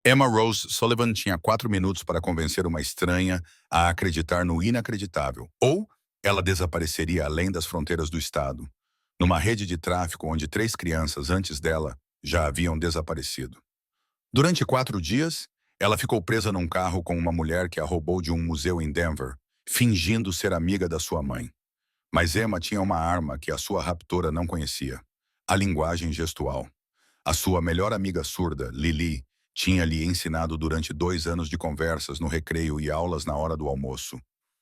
Emma Rose Sullivan tinha 4 minutos para convencer uma estranha a acreditar no inacreditável, ou ela desapareceria além das fronteiras do estado, numa rede de tráfico onde 3 crianças antes dela já haviam desaparecido. Durante 4 dias, ela ficou presa num carro com uma mulher que a roubou de um museu em Denver, fingindo ser amiga da sua mãe. Mas Emma tinha uma arma que a sua raptora não conhecia: a linguagem gestual. A sua melhor amiga surda, Lily, tinha lhe ensinado durante 2 anos de conversas no recreio e aulas na hora do almoço.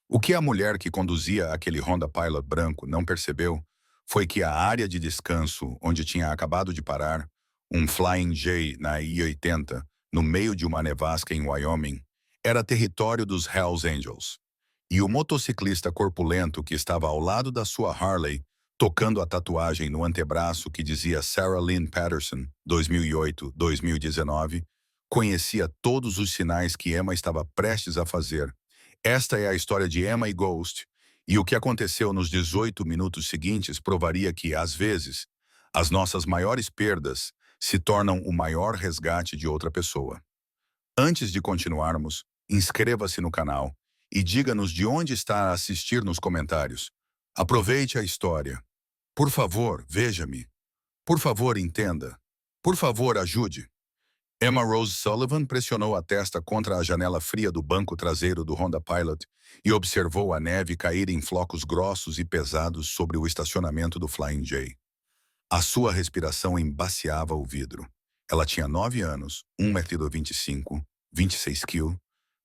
O que a mulher que conduzia aquele Honda Pilot branco não percebeu foi que a área de descanso onde tinha acabado de parar, um Flying J na I-80, no meio de uma nevasca em Wyoming, era território dos Hells Angels. E o motociclista corpulento que estava ao lado da sua Harley, tocando a tatuagem no antebraço que dizia Sarah Lynn Patterson, 2008-2019, conhecia todos os sinais que Emma estava prestes a fazer. Esta é a história de Emma e Ghost, e o que aconteceu nos 18 minutos seguintes provaria que, às vezes, as nossas maiores perdas se tornam o maior resgate de outra pessoa. Antes de continuarmos, inscreva-se no canal e diga-nos de onde está a assistir nos comentários. Aproveite a história. Por favor, veja-me. Por favor, entenda. Por favor, ajude. Emma Rose Sullivan pressionou a testa contra a janela fria do banco traseiro do Honda Pilot e observou a neve cair em flocos grossos e pesados sobre o estacionamento do Flying J. A sua respiração embaciava o vidro. Ela tinha 9 anos, 1,25 m, 26 kg,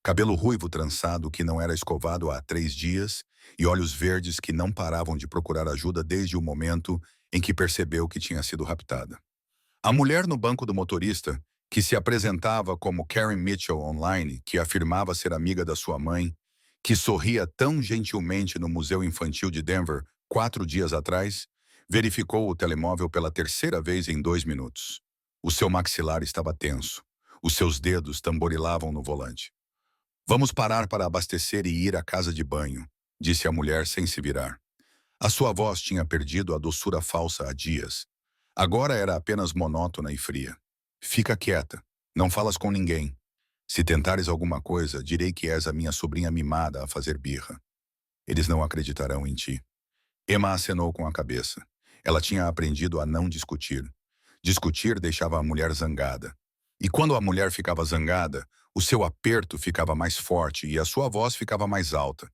cabelo ruivo trançado que não era escovado há 3 dias e olhos verdes que não paravam de procurar ajuda desde o momento em que percebeu que tinha sido raptada. A mulher no banco do motorista, que se apresentava como Karen Mitchell online, que afirmava ser amiga da sua mãe, que sorria tão gentilmente no Museu Infantil de Denver 4 dias atrás, verificou o telemóvel pela terceira vez em 2 minutos. O seu maxilar estava tenso. Os seus dedos tamborilavam no volante. "Vamos parar para abastecer e ir à casa de banho", disse a mulher sem se virar. A sua voz tinha perdido a doçura falsa há dias. Agora era apenas monótona e fria. "Fica quieta. Não falas com ninguém. Se tentares alguma coisa, direi que és a minha sobrinha mimada a fazer birra. Eles não acreditarão em ti." Emma acenou com a cabeça. Ela tinha aprendido a não discutir. Discutir deixava a mulher zangada. E quando a mulher ficava zangada, o seu aperto ficava mais forte e a sua voz ficava mais alta.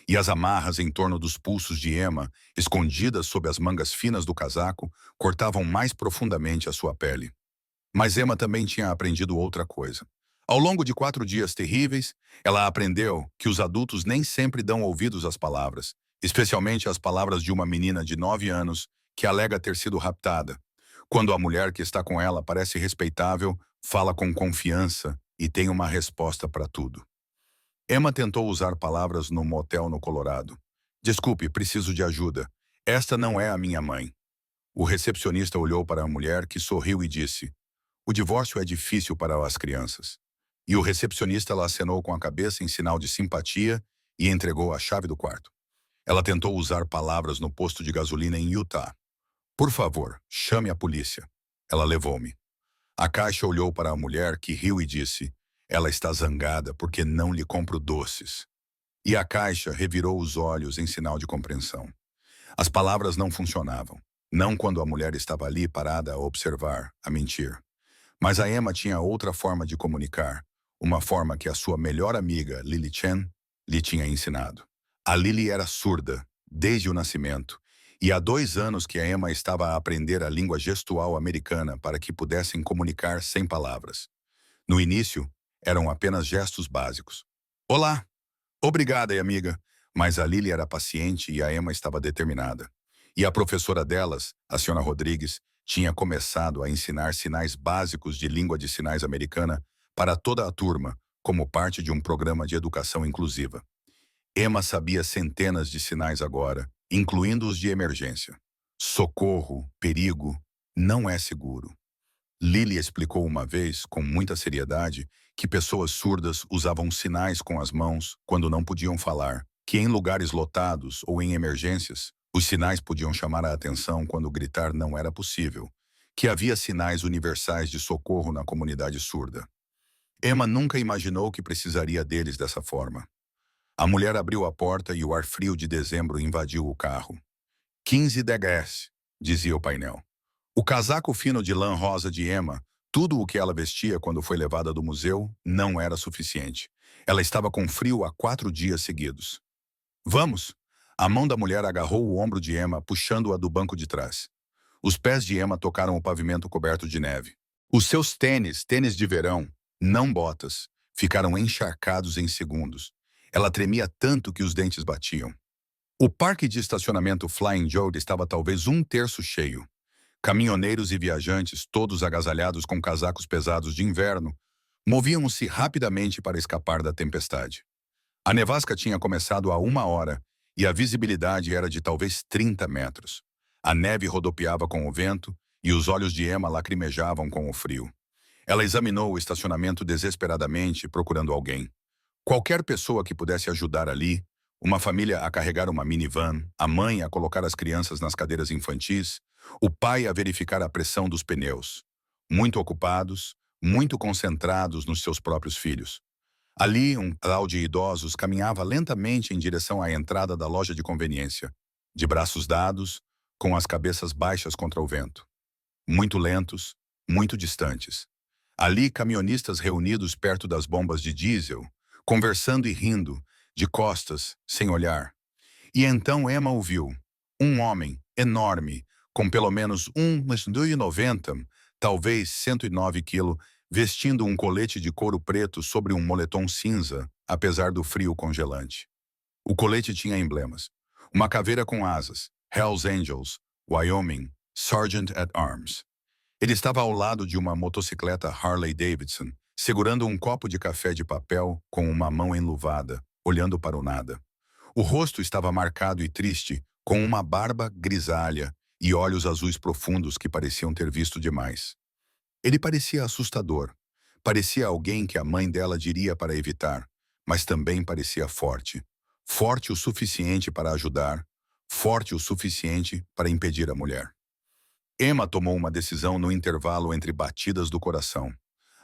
E as amarras em torno dos pulsos de Emma, escondidas sob as mangas finas do casaco, cortavam mais profundamente a sua pele. Mas Emma também tinha aprendido outra coisa. Ao longo de 4 dias terríveis, ela aprendeu que os adultos nem sempre dão ouvidos às palavras, especialmente às palavras de uma menina de 9 anos que alega ter sido raptada. Quando a mulher que está com ela parece respeitável, fala com confiança e tem uma resposta para tudo. Emma tentou usar palavras no motel no Colorado. "Desculpe, preciso de ajuda. Esta não é a minha mãe." O recepcionista olhou para a mulher, que sorriu e disse: "O divórcio é difícil para as crianças." E o recepcionista la acenou com a cabeça em sinal de simpatia e entregou a chave do quarto. Ela tentou usar palavras no posto de gasolina em Utah. "Por favor, chame a polícia." Ela levou-me. A caixa olhou para a mulher, que riu e disse: "Ela está zangada porque não lhe compro doces." E a caixa revirou os olhos em sinal de compreensão. As palavras não funcionavam. Não quando a mulher estava ali parada a observar, a mentir. Mas a Emma tinha outra forma de comunicar, uma forma que a sua melhor amiga, Lily Chen, lhe tinha ensinado. A Lily era surda, desde o nascimento, e há 2 anos que a Emma estava a aprender a língua gestual americana para que pudessem comunicar sem palavras. No início, eram apenas gestos básicos. "Olá! Obrigada, amiga." Mas a Lily era paciente e a Emma estava determinada. E a professora delas, a Sra. Rodrigues, tinha começado a ensinar sinais básicos de língua de sinais americana para toda a turma, como parte de um programa de educação inclusiva. Emma sabia centenas de sinais agora, incluindo os de emergência. Socorro, perigo, não é seguro. Lily explicou uma vez, com muita seriedade, que pessoas surdas usavam sinais com as mãos quando não podiam falar, que em lugares lotados ou em emergências, os sinais podiam chamar a atenção quando gritar não era possível, que havia sinais universais de socorro na comunidade surda. Emma nunca imaginou que precisaria deles dessa forma. A mulher abriu a porta e o ar frio de dezembro invadiu o carro. 15 degrees, dizia o painel. O casaco fino de lã rosa de Emma, tudo o que ela vestia quando foi levada do museu, não era suficiente. Ela estava com frio há 4 dias seguidos. Vamos! A mão da mulher agarrou o ombro de Emma, puxando-a do banco de trás. Os pés de Emma tocaram o pavimento coberto de neve. Os seus tênis de verão, não botas, ficaram encharcados em segundos. Ela tremia tanto que os dentes batiam. O parque de estacionamento Flying Joe estava talvez um terço cheio. Caminhoneiros e viajantes, todos agasalhados com casacos pesados de inverno, moviam-se rapidamente para escapar da tempestade. A nevasca tinha começado há 1 hora e a visibilidade era de talvez 30 metros. A neve rodopiava com o vento e os olhos de Emma lacrimejavam com o frio. Ela examinou o estacionamento desesperadamente, procurando alguém. Qualquer pessoa que pudesse ajudar ali, uma família a carregar uma minivan, a mãe a colocar as crianças nas cadeiras infantis, o pai a verificar a pressão dos pneus. Muito ocupados, muito concentrados nos seus próprios filhos. Ali, um casal de idosos caminhava lentamente em direção à entrada da loja de conveniência, de braços dados, com as cabeças baixas contra o vento. Muito lentos, muito distantes. Ali, caminhonistas reunidos perto das bombas de diesel, conversando e rindo, de costas, sem olhar. E então Emma ouviu. Um homem, enorme, com pelo menos 1,90 m, talvez 109 quilos, vestindo um colete de couro preto sobre um moletom cinza, apesar do frio congelante. O colete tinha emblemas. Uma caveira com asas, Hells Angels, Wyoming, Sergeant at Arms. Ele estava ao lado de uma motocicleta Harley Davidson, segurando um copo de café de papel com uma mão enluvada, olhando para o nada. O rosto estava marcado e triste, com uma barba grisalha e olhos azuis profundos que pareciam ter visto demais. Ele parecia assustador. Parecia alguém que a mãe dela diria para evitar, mas também parecia forte. Forte o suficiente para ajudar, forte o suficiente para impedir a mulher. Emma tomou uma decisão no intervalo entre batidas do coração.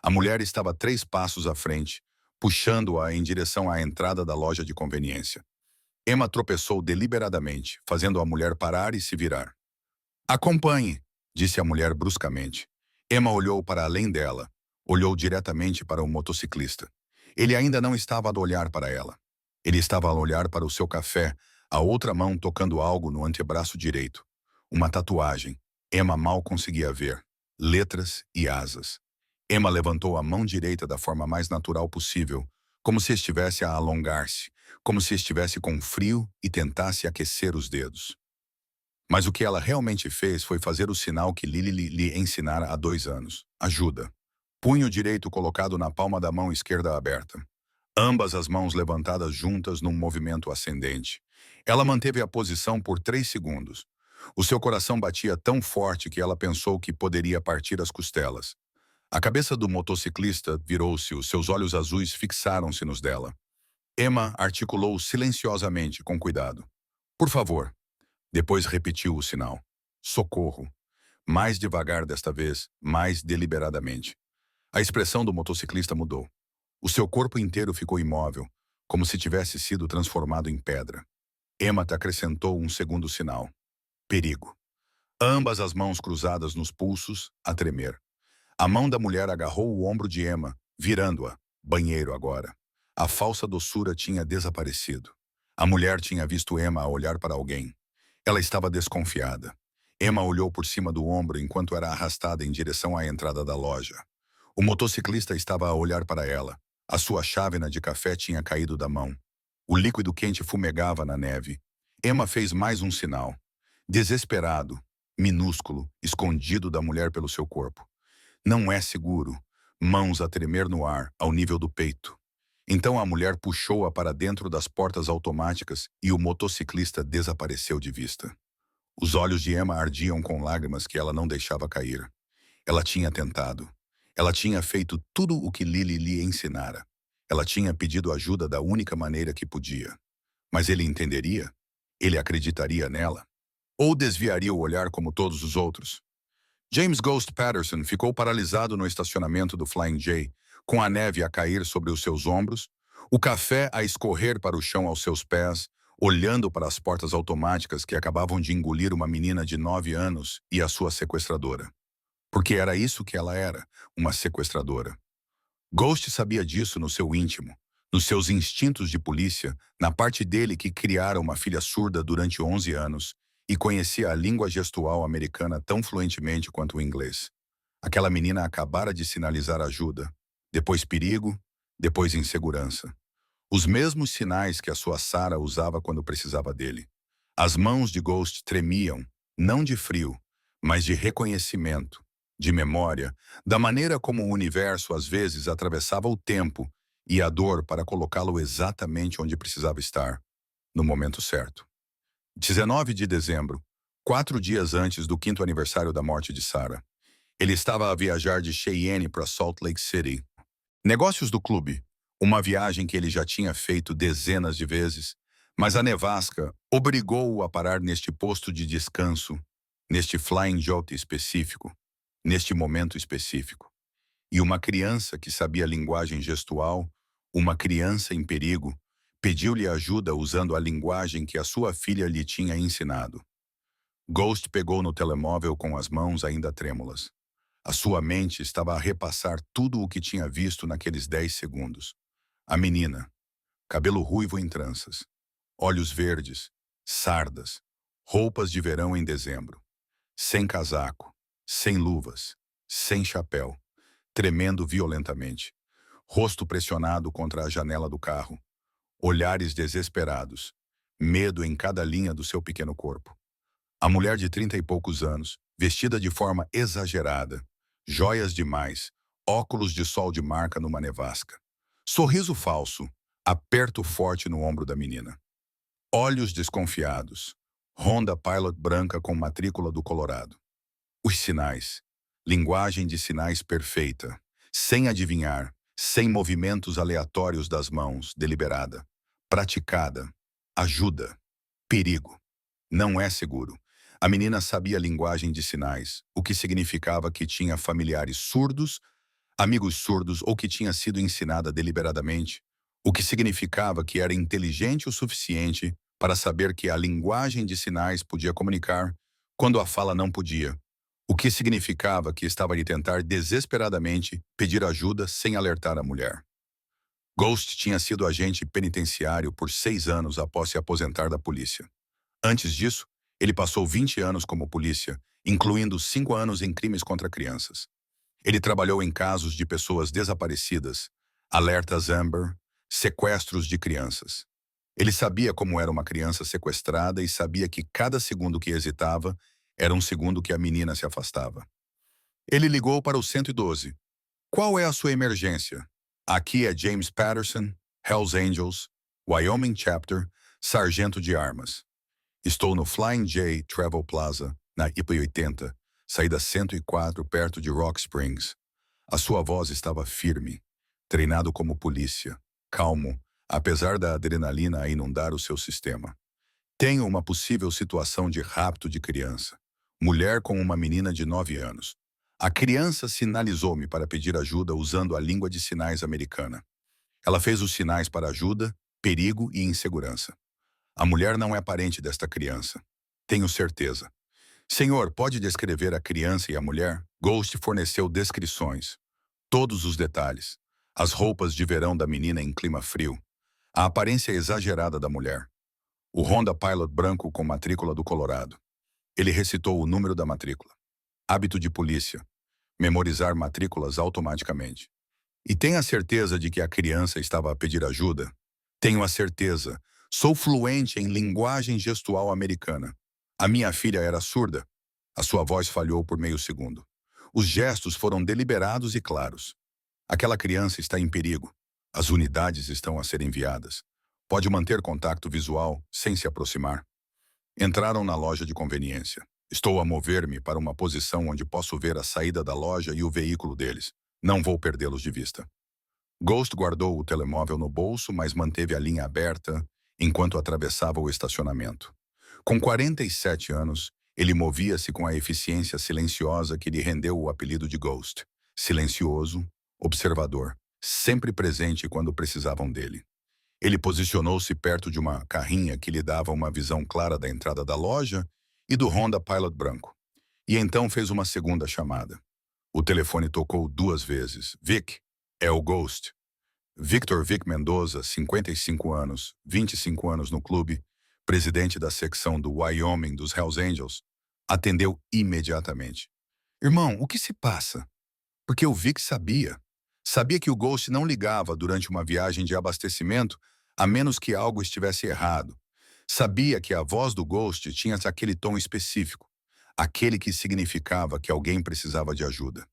A mulher estava 3 passos à frente, puxando-a em direção à entrada da loja de conveniência. Emma tropeçou deliberadamente, fazendo a mulher parar e se virar. Acompanhe, disse a mulher bruscamente. Emma olhou para além dela, olhou diretamente para o motociclista. Ele ainda não estava a olhar para ela. Ele estava a olhar para o seu café, a outra mão tocando algo no antebraço direito. Uma tatuagem. Emma mal conseguia ver. Letras e asas. Emma levantou a mão direita da forma mais natural possível, como se estivesse a alongar-se, como se estivesse com frio e tentasse aquecer os dedos. Mas o que ela realmente fez foi fazer o sinal que Lily lhe ensinara há 2 anos. Ajuda. Punho direito colocado na palma da mão esquerda aberta. Ambas as mãos levantadas juntas num movimento ascendente. Ela manteve a posição por 3 segundos. O seu coração batia tão forte que ela pensou que poderia partir as costelas. A cabeça do motociclista virou-se, os seus olhos azuis fixaram-se nos dela. Emma articulou silenciosamente, com cuidado. Por favor. Depois repetiu o sinal. Socorro. Mais devagar desta vez, mais deliberadamente. A expressão do motociclista mudou. O seu corpo inteiro ficou imóvel, como se tivesse sido transformado em pedra. Emma acrescentou um segundo sinal. Perigo. Ambas as mãos cruzadas nos pulsos, a tremer. A mão da mulher agarrou o ombro de Emma, virando-a. Banheiro agora. A falsa doçura tinha desaparecido. A mulher tinha visto Emma a olhar para alguém. Ela estava desconfiada. Emma olhou por cima do ombro enquanto era arrastada em direção à entrada da loja. O motociclista estava a olhar para ela. A sua chávena de café tinha caído da mão. O líquido quente fumegava na neve. Emma fez mais um sinal. Desesperado, minúsculo, escondido da mulher pelo seu corpo. Não é seguro. Mãos a tremer no ar, ao nível do peito. Então a mulher puxou-a para dentro das portas automáticas e o motociclista desapareceu de vista. Os olhos de Emma ardiam com lágrimas que ela não deixava cair. Ela tinha tentado. Ela tinha feito tudo o que Lily lhe ensinara. Ela tinha pedido ajuda da única maneira que podia. Mas ele entenderia? Ele acreditaria nela? Ou desviaria o olhar como todos os outros? James Ghost Patterson ficou paralisado no estacionamento do Flying J, com a neve a cair sobre os seus ombros, o café a escorrer para o chão aos seus pés, olhando para as portas automáticas que acabavam de engolir uma menina de 9 anos e a sua sequestradora. Porque era isso que ela era, uma sequestradora. Ghost sabia disso no seu íntimo, nos seus instintos de polícia, na parte dele que criara uma filha surda durante 11 anos e conhecia a língua gestual americana tão fluentemente quanto o inglês. Aquela menina acabara de sinalizar ajuda, depois perigo, depois insegurança. Os mesmos sinais que a sua Sarah usava quando precisava dele. As mãos de Ghost tremiam, não de frio, mas de reconhecimento, de memória, da maneira como o universo às vezes atravessava o tempo e a dor para colocá-lo exatamente onde precisava estar, no momento certo. 19 de dezembro, 4 dias antes do 5º aniversário da morte de Sarah. Ele estava a viajar de Cheyenne para Salt Lake City. Negócios do clube, uma viagem que ele já tinha feito dezenas de vezes, mas a nevasca obrigou-o a parar neste posto de descanso, neste flying jolt específico, neste momento específico. E uma criança que sabia linguagem gestual, uma criança em perigo, pediu-lhe ajuda usando a linguagem que a sua filha lhe tinha ensinado. Ghost pegou no telemóvel com as mãos ainda trêmulas. A sua mente estava a repassar tudo o que tinha visto naqueles 10 segundos. A menina, cabelo ruivo em tranças, olhos verdes, sardas, roupas de verão em dezembro, sem casaco, sem luvas, sem chapéu, tremendo violentamente, rosto pressionado contra a janela do carro, olhares desesperados, medo em cada linha do seu pequeno corpo. A mulher de 30 e poucos anos, vestida de forma exagerada, joias demais, óculos de sol de marca numa nevasca. Sorriso falso, aperto forte no ombro da menina. Olhos desconfiados, Honda Pilot branca com matrícula do Colorado. Os sinais, linguagem de sinais perfeita, sem adivinhar, sem movimentos aleatórios das mãos, deliberada, praticada, ajuda, perigo. Não é seguro. A menina sabia a linguagem de sinais, o que significava que tinha familiares surdos, amigos surdos ou que tinha sido ensinada deliberadamente, o que significava que era inteligente o suficiente para saber que a linguagem de sinais podia comunicar quando a fala não podia, o que significava que estava a tentar desesperadamente pedir ajuda sem alertar a mulher. Ghost tinha sido agente penitenciário por 6 anos após se aposentar da polícia. Antes disso, ele passou 20 anos como polícia, incluindo 5 anos em crimes contra crianças. Ele trabalhou em casos de pessoas desaparecidas, alertas Amber, sequestros de crianças. Ele sabia como era uma criança sequestrada e sabia que cada segundo que hesitava era um segundo que a menina se afastava. Ele ligou para o 112. Qual é a sua emergência? Aqui é James Patterson, Hells Angels, Wyoming Chapter, sargento de armas. Estou no Flying J Travel Plaza, na IP-80, saída 104, perto de Rock Springs. A sua voz estava firme, treinado como polícia, calmo, apesar da adrenalina a inundar o seu sistema. Tenho uma possível situação de rapto de criança. Mulher com uma menina de 9 anos. A criança sinalizou-me para pedir ajuda usando a língua de sinais americana. Ela fez os sinais para ajuda, perigo e insegurança. A mulher não é parente desta criança. Tenho certeza. Senhor, pode descrever a criança e a mulher? Ghost forneceu descrições. Todos os detalhes. As roupas de verão da menina em clima frio. A aparência exagerada da mulher. O Honda Pilot branco com matrícula do Colorado. Ele recitou o número da matrícula. Hábito de polícia. Memorizar matrículas automaticamente. E tem a certeza de que a criança estava a pedir ajuda? Tenho a certeza. Sou fluente em linguagem gestual americana. A minha filha era surda. A sua voz falhou por meio segundo. Os gestos foram deliberados e claros. Aquela criança está em perigo. As unidades estão a ser enviadas. Pode manter contato visual sem se aproximar. Entraram na loja de conveniência. Estou a mover-me para uma posição onde posso ver a saída da loja e o veículo deles. Não vou perdê-los de vista. Ghost guardou o telemóvel no bolso, mas manteve a linha aberta enquanto atravessava o estacionamento. Com 47 anos, ele movia-se com a eficiência silenciosa que lhe rendeu o apelido de Ghost. Silencioso, observador, sempre presente quando precisavam dele. Ele posicionou-se perto de uma carrinha que lhe dava uma visão clara da entrada da loja e do Honda Pilot branco. E então fez uma segunda chamada. O telefone tocou 2 vezes. Vic, é o Ghost. Victor Vic Mendoza, 55 anos, 25 anos no clube, presidente da secção do Wyoming dos Hells Angels, atendeu imediatamente. Irmão, o que se passa? Porque o Vic sabia. Sabia que o Ghost não ligava durante uma viagem de abastecimento, a menos que algo estivesse errado. Sabia que a voz do Ghost tinha aquele tom específico, aquele que significava que alguém precisava de ajuda.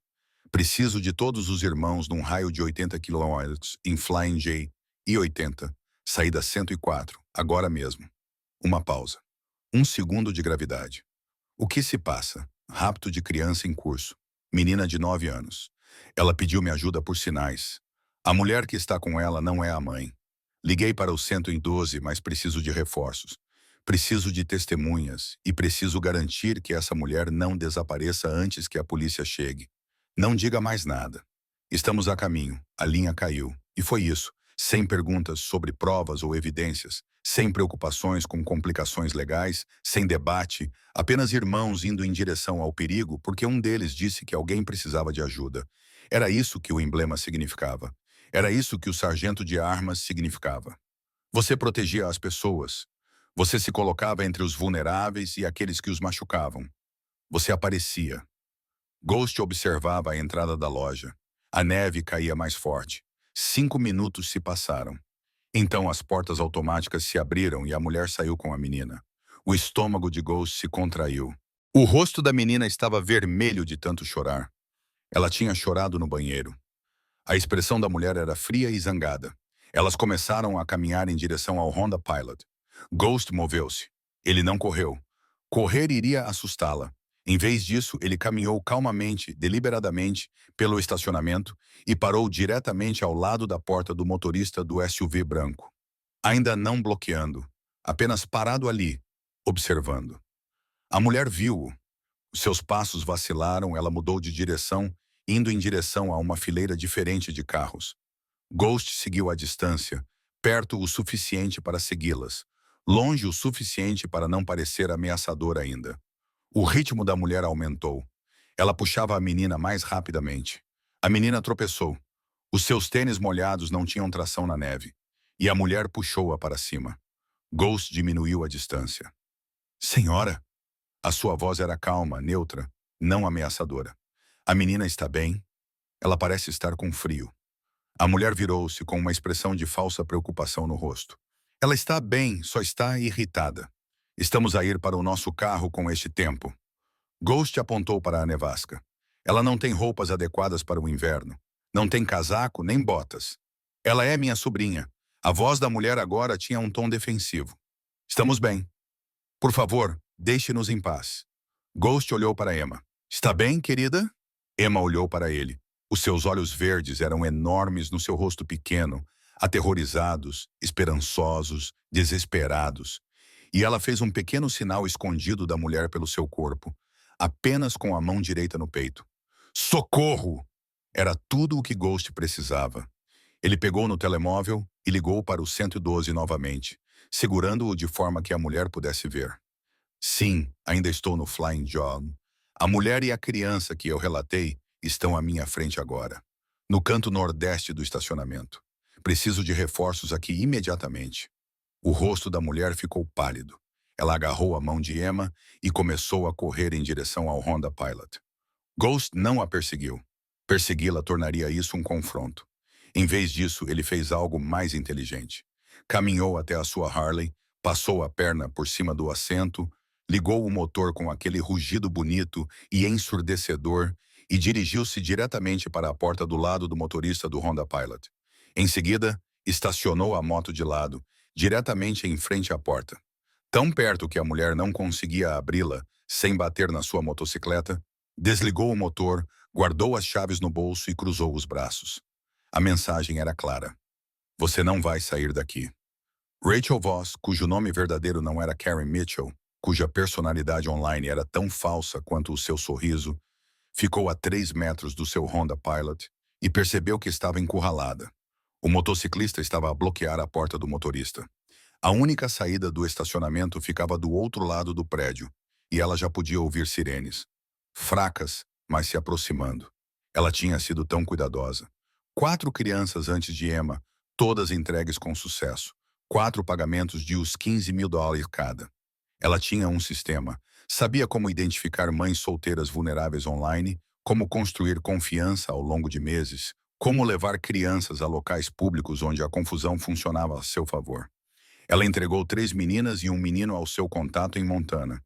Preciso de todos os irmãos num raio de 80 quilômetros em Flying J e 80, saída 104, agora mesmo. Uma pausa. 1 segundo de gravidade. O que se passa? Rapto de criança em curso. Menina de 9 anos. Ela pediu-me ajuda por sinais. A mulher que está com ela não é a mãe. Liguei para o 112, mas preciso de reforços. Preciso de testemunhas e preciso garantir que essa mulher não desapareça antes que a polícia chegue. Não diga mais nada. Estamos a caminho. A linha caiu. E foi isso. Sem perguntas sobre provas ou evidências, sem preocupações com complicações legais, sem debate, apenas irmãos indo em direção ao perigo porque um deles disse que alguém precisava de ajuda. Era isso que o emblema significava. Era isso que o sargento de armas significava. Você protegia as pessoas. Você se colocava entre os vulneráveis e aqueles que os machucavam. Você aparecia. Ghost observava a entrada da loja. A neve caía mais forte. 5 minutos se passaram. Então as portas automáticas se abriram e a mulher saiu com a menina. O estômago de Ghost se contraiu. O rosto da menina estava vermelho de tanto chorar. Ela tinha chorado no banheiro. A expressão da mulher era fria e zangada. Elas começaram a caminhar em direção ao Honda Pilot. Ghost moveu-se. Ele não correu. Correr iria assustá-la. Em vez disso, ele caminhou calmamente, deliberadamente, pelo estacionamento e parou diretamente ao lado da porta do motorista do SUV branco. Ainda não bloqueando, apenas parado ali, observando. A mulher viu-o. Os seus passos vacilaram, ela mudou de direção, indo em direção a uma fileira diferente de carros. Ghost seguiu à distância, perto o suficiente para segui-las, longe o suficiente para não parecer ameaçador ainda. O ritmo da mulher aumentou. Ela puxava a menina mais rapidamente. A menina tropeçou. Os seus tênis molhados não tinham tração na neve. E a mulher puxou-a para cima. Ghost diminuiu a distância. Senhora! A sua voz era calma, neutra, não ameaçadora. A menina está bem? Ela parece estar com frio. A mulher virou-se com uma expressão de falsa preocupação no rosto. Ela está bem, só está irritada. Estamos a ir para o nosso carro com este tempo. Ghost apontou para a nevasca. Ela não tem roupas adequadas para o inverno. Não tem casaco nem botas. Ela é minha sobrinha. A voz da mulher agora tinha um tom defensivo. Estamos bem. Por favor, deixe-nos em paz. Ghost olhou para Emma. Está bem, querida? Emma olhou para ele. Os seus olhos verdes eram enormes no seu rosto pequeno, aterrorizados, esperançosos, desesperados. E ela fez um pequeno sinal escondido da mulher pelo seu corpo, apenas com a mão direita no peito. Socorro! Era tudo o que Ghost precisava. Ele pegou no telemóvel e ligou para o 112 novamente, segurando-o de forma que a mulher pudesse ver. Sim, ainda estou no Flying Job. A mulher e a criança que eu relatei estão à minha frente agora, no canto nordeste do estacionamento. Preciso de reforços aqui imediatamente. O rosto da mulher ficou pálido. Ela agarrou a mão de Emma e começou a correr em direção ao Honda Pilot. Ghost não a perseguiu. Persegui-la tornaria isso um confronto. Em vez disso, ele fez algo mais inteligente. Caminhou até a sua Harley, passou a perna por cima do assento, ligou o motor com aquele rugido bonito e ensurdecedor e dirigiu-se diretamente para a porta do lado do motorista do Honda Pilot. Em seguida, estacionou a moto de lado, diretamente em frente à porta. Tão perto que a mulher não conseguia abri-la sem bater na sua motocicleta, desligou o motor, guardou as chaves no bolso e cruzou os braços. A mensagem era clara. Você não vai sair daqui. Rachel Voss, cujo nome verdadeiro não era Karen Mitchell, cuja personalidade online era tão falsa quanto o seu sorriso, ficou a 3 metros do seu Honda Pilot e percebeu que estava encurralada. O motociclista estava a bloquear a porta do motorista. A única saída do estacionamento ficava do outro lado do prédio, e ela já podia ouvir sirenes. Fracas, mas se aproximando. Ela tinha sido tão cuidadosa. 4 crianças antes de Emma, todas entregues com sucesso. 4 pagamentos de uns US$ 15.000 cada. Ela tinha um sistema. Sabia como identificar mães solteiras vulneráveis online, como construir confiança ao longo de meses, como levar crianças a locais públicos onde a confusão funcionava a seu favor. Ela entregou 3 meninas e um menino ao seu contato em Montana.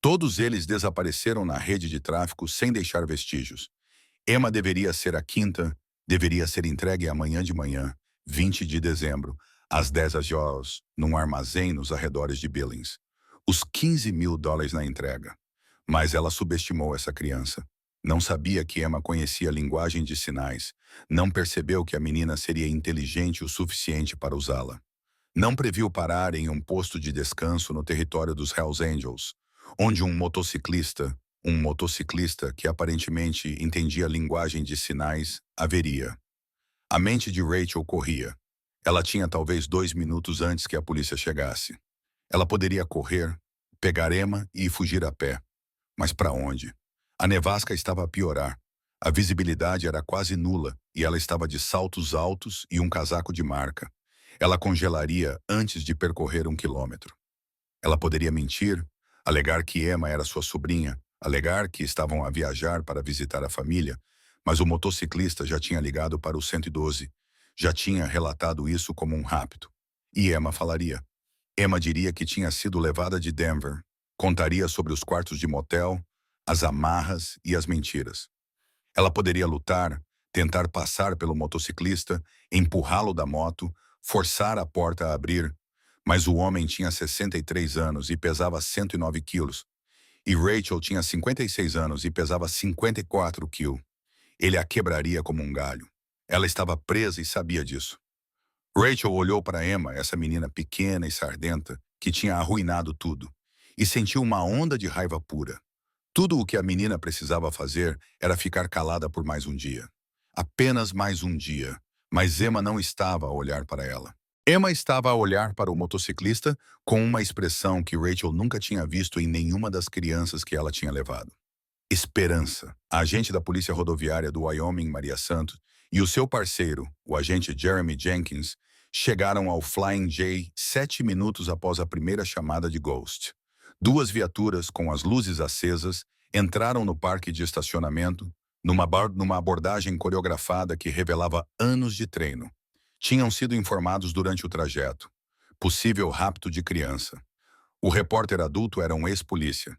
Todos eles desapareceram na rede de tráfico sem deixar vestígios. Emma deveria ser a quinta, deveria ser entregue amanhã de manhã, 20 de dezembro, às 10 horas, num armazém nos arredores de Billings. Os US$ 15.000 na entrega. Mas ela subestimou essa criança. Não sabia que Emma conhecia a linguagem de sinais. Não percebeu que a menina seria inteligente o suficiente para usá-la. Não previu parar em um posto de descanso no território dos Hells Angels, onde um motociclista que aparentemente entendia a linguagem de sinais, haveria. A mente de Rachel corria. Ela tinha talvez 2 minutos antes que a polícia chegasse. Ela poderia correr, pegar Emma e fugir a pé. Mas para onde? A nevasca estava a piorar. A visibilidade era quase nula e ela estava de saltos altos e um casaco de marca. Ela congelaria antes de percorrer 1 quilômetro. Ela poderia mentir, alegar que Emma era sua sobrinha, alegar que estavam a viajar para visitar a família, mas o motociclista já tinha ligado para o 112, já tinha relatado isso como um rapto. E Emma falaria. Emma diria que tinha sido levada de Denver, contaria sobre os quartos de motel, as amarras e as mentiras. Ela poderia lutar, tentar passar pelo motociclista, empurrá-lo da moto, forçar a porta a abrir, mas o homem tinha 63 anos e pesava 109 quilos, e Rachel tinha 56 anos e pesava 54 quilos. Ele a quebraria como um galho. Ela estava presa e sabia disso. Rachel olhou para Emma, essa menina pequena e sardenta, que tinha arruinado tudo, e sentiu uma onda de raiva pura. Tudo o que a menina precisava fazer era ficar calada por mais um dia. Apenas mais um dia. Mas Emma não estava a olhar para ela. Emma estava a olhar para o motociclista com uma expressão que Rachel nunca tinha visto em nenhuma das crianças que ela tinha levado. Esperança. A agente da Polícia Rodoviária do Wyoming, Maria Santos, e o seu parceiro, o agente Jeremy Jenkins, chegaram ao Flying J 7 minutos após a primeira chamada de Ghost. 2 viaturas com as luzes acesas entraram no parque de estacionamento, numa abordagem coreografada que revelava anos de treino. Tinham sido informados durante o trajeto. Possível rapto de criança. O repórter adulto era um ex-polícia.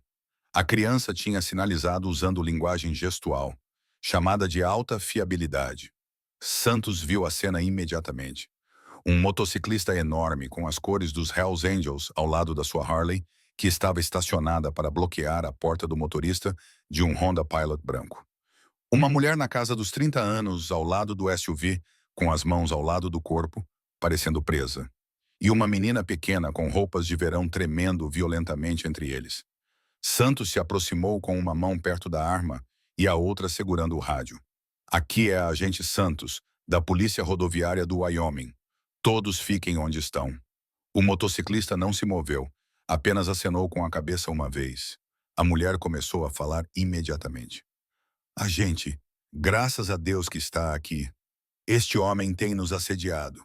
A criança tinha sinalizado usando linguagem gestual, chamada de alta fiabilidade. Santos viu a cena imediatamente. Um motociclista enorme com as cores dos Hells Angels ao lado da sua Harley, que estava estacionada para bloquear a porta do motorista de um Honda Pilot branco. Uma mulher na casa dos 30 anos ao lado do SUV, com as mãos ao lado do corpo, parecendo presa. E uma menina pequena com roupas de verão tremendo violentamente entre eles. Santos se aproximou com uma mão perto da arma e a outra segurando o rádio. Aqui é a agente Santos, da Polícia Rodoviária do Wyoming. Todos fiquem onde estão. O motociclista não se moveu, apenas acenou com a cabeça uma vez. A mulher começou a falar imediatamente. Agente, graças a Deus que está aqui. Este homem tem nos assediado.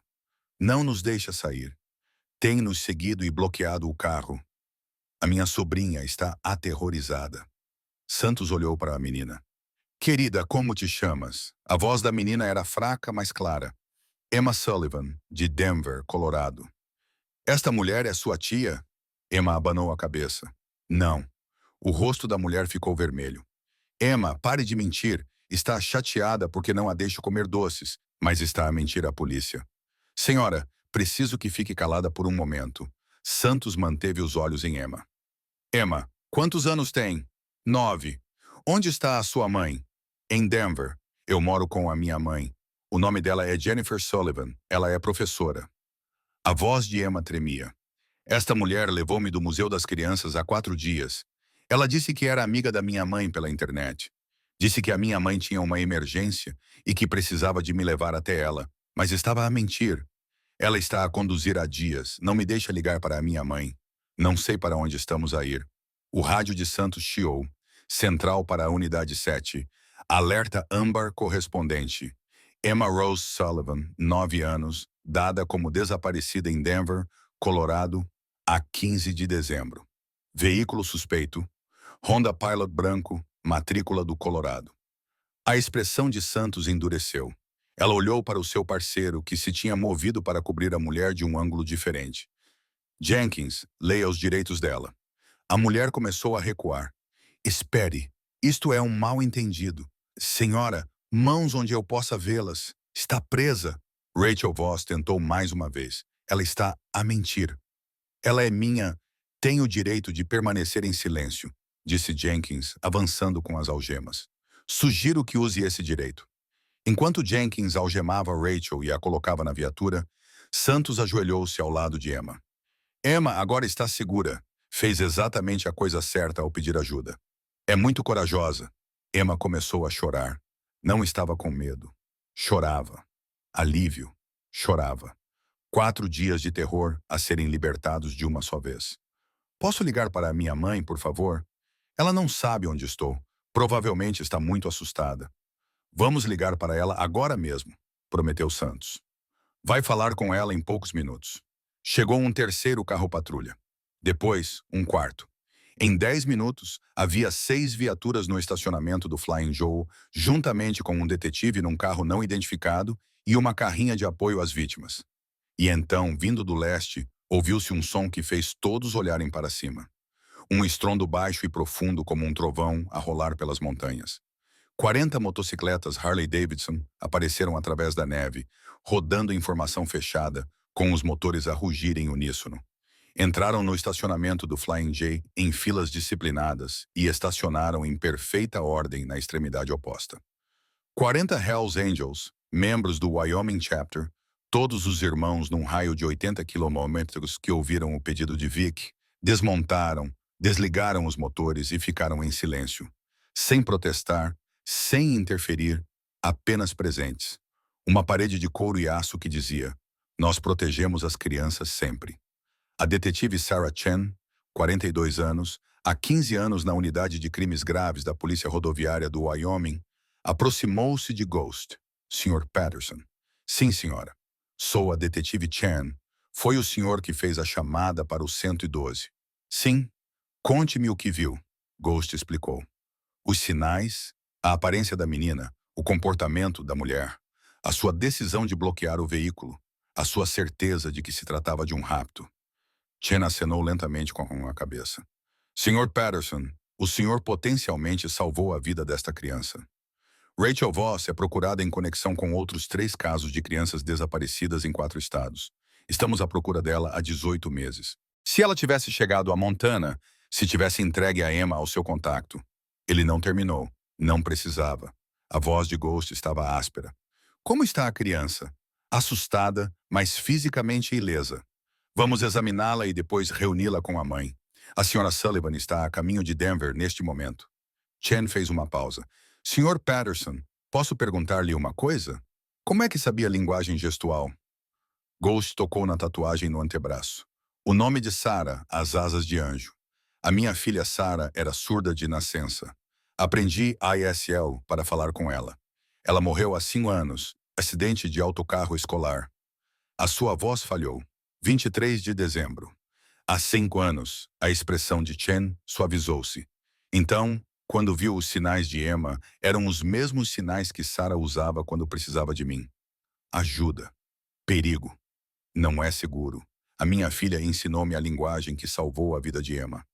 Não nos deixa sair. Tem nos seguido e bloqueado o carro. A minha sobrinha está aterrorizada. Santos olhou para a menina. Querida, como te chamas? A voz da menina era fraca, mas clara. Emma Sullivan, de Denver, Colorado. Esta mulher é sua tia? Emma abanou a cabeça. Não. O rosto da mulher ficou vermelho. Emma, pare de mentir. Está chateada porque não a deixo comer doces, mas está a mentir à polícia. Senhora, preciso que fique calada por um momento. Santos manteve os olhos em Emma. Emma, quantos anos tem? 9. Onde está a sua mãe? Em Denver. Eu moro com a minha mãe. O nome dela é Jennifer Sullivan. Ela é professora. A voz de Emma tremia. Esta mulher levou-me do Museu das Crianças há 4 dias. Ela disse que era amiga da minha mãe pela internet. Disse que a minha mãe tinha uma emergência e que precisava de me levar até ela, mas estava a mentir. Ela está a conduzir há dias. Não me deixa ligar para a minha mãe. Não sei para onde estamos a ir. O rádio de Santos chiou. Central para a unidade 7. Alerta âmbar correspondente. Emma Rose Sullivan, 9 anos, dada como desaparecida em Denver, Colorado, a 15 de dezembro. Veículo suspeito. Honda Pilot branco, matrícula do Colorado. A expressão de Santos endureceu. Ela olhou para o seu parceiro, que se tinha movido para cobrir a mulher de um ângulo diferente. Jenkins, leia os direitos dela. A mulher começou a recuar. Espere, isto é um mal-entendido. Senhora, mãos onde eu possa vê-las. Está presa. Rachel Voss tentou mais uma vez. Ela está a mentir. Ela é minha. Tenho o direito de permanecer em silêncio, disse Jenkins, avançando com as algemas. Sugiro que use esse direito. Enquanto Jenkins algemava Rachel e a colocava na viatura, Santos ajoelhou-se ao lado de Emma. Emma agora está segura. Fez exatamente a coisa certa ao pedir ajuda. É muito corajosa. Emma começou a chorar. Não estava com medo. Chorava. Alívio. Chorava. 4 dias de terror a serem libertados de uma só vez. Posso ligar para a minha mãe, por favor? Ela não sabe onde estou. Provavelmente está muito assustada. Vamos ligar para ela agora mesmo, prometeu Santos. Vai falar com ela em poucos minutos. Chegou um terceiro carro-patrulha. Depois, um quarto. Em 10 minutos, havia 6 viaturas no estacionamento do Flying Joe, juntamente com um detetive num carro não identificado e uma carrinha de apoio às vítimas. E então, vindo do leste, ouviu-se um som que fez todos olharem para cima. Um estrondo baixo e profundo como um trovão a rolar pelas montanhas. 40 motocicletas Harley-Davidson apareceram através da neve, rodando em formação fechada, com os motores a rugir em uníssono. Entraram no estacionamento do Flying J em filas disciplinadas e estacionaram em perfeita ordem na extremidade oposta. 40 Hells Angels, membros do Wyoming Chapter, todos os irmãos num raio de 80 quilômetros que ouviram o pedido de Vic, desmontaram, desligaram os motores e ficaram em silêncio, sem protestar, sem interferir, apenas presentes. Uma parede de couro e aço que dizia: nós protegemos as crianças sempre. A detetive Sarah Chen, 42 anos, há 15 anos na unidade de crimes graves da Polícia Rodoviária do Wyoming, aproximou-se de Ghost. Sr. Patterson. Sim, senhora. Sou a detetive Chen. Foi o senhor que fez a chamada para o 112. Sim. Conte-me o que viu. Ghost explicou. Os sinais, a aparência da menina, o comportamento da mulher, a sua decisão de bloquear o veículo, a sua certeza de que se tratava de um rapto. Chen acenou lentamente com a cabeça. Sr. Patterson, o senhor potencialmente salvou a vida desta criança. Rachel Voss é procurada em conexão com outros 3 casos de crianças desaparecidas em 4 estados. Estamos à procura dela há 18 meses. Se ela tivesse chegado a Montana, se tivesse entregue a Emma ao seu contacto. Ele não terminou. Não precisava. A voz de Ghost estava áspera. Como está a criança? Assustada, mas fisicamente ilesa. Vamos examiná-la e depois reuni-la com a mãe. A senhora Sullivan está a caminho de Denver neste momento. Chen fez uma pausa. Sr. Patterson, posso perguntar-lhe uma coisa? Como é que sabia linguagem gestual? Ghost tocou na tatuagem no antebraço. O nome de Sarah, as asas de anjo. A minha filha Sarah era surda de nascença. Aprendi ISL para falar com ela. Ela morreu há 5 anos, acidente de autocarro escolar. A sua voz falhou. 23 de dezembro. Há 5 anos, a expressão de Chen suavizou-se. Então, quando viu os sinais de Emma, eram os mesmos sinais que Sarah usava quando precisava de mim. Ajuda. Perigo. Não é seguro. A minha filha ensinou-me a linguagem que salvou a vida de Emma.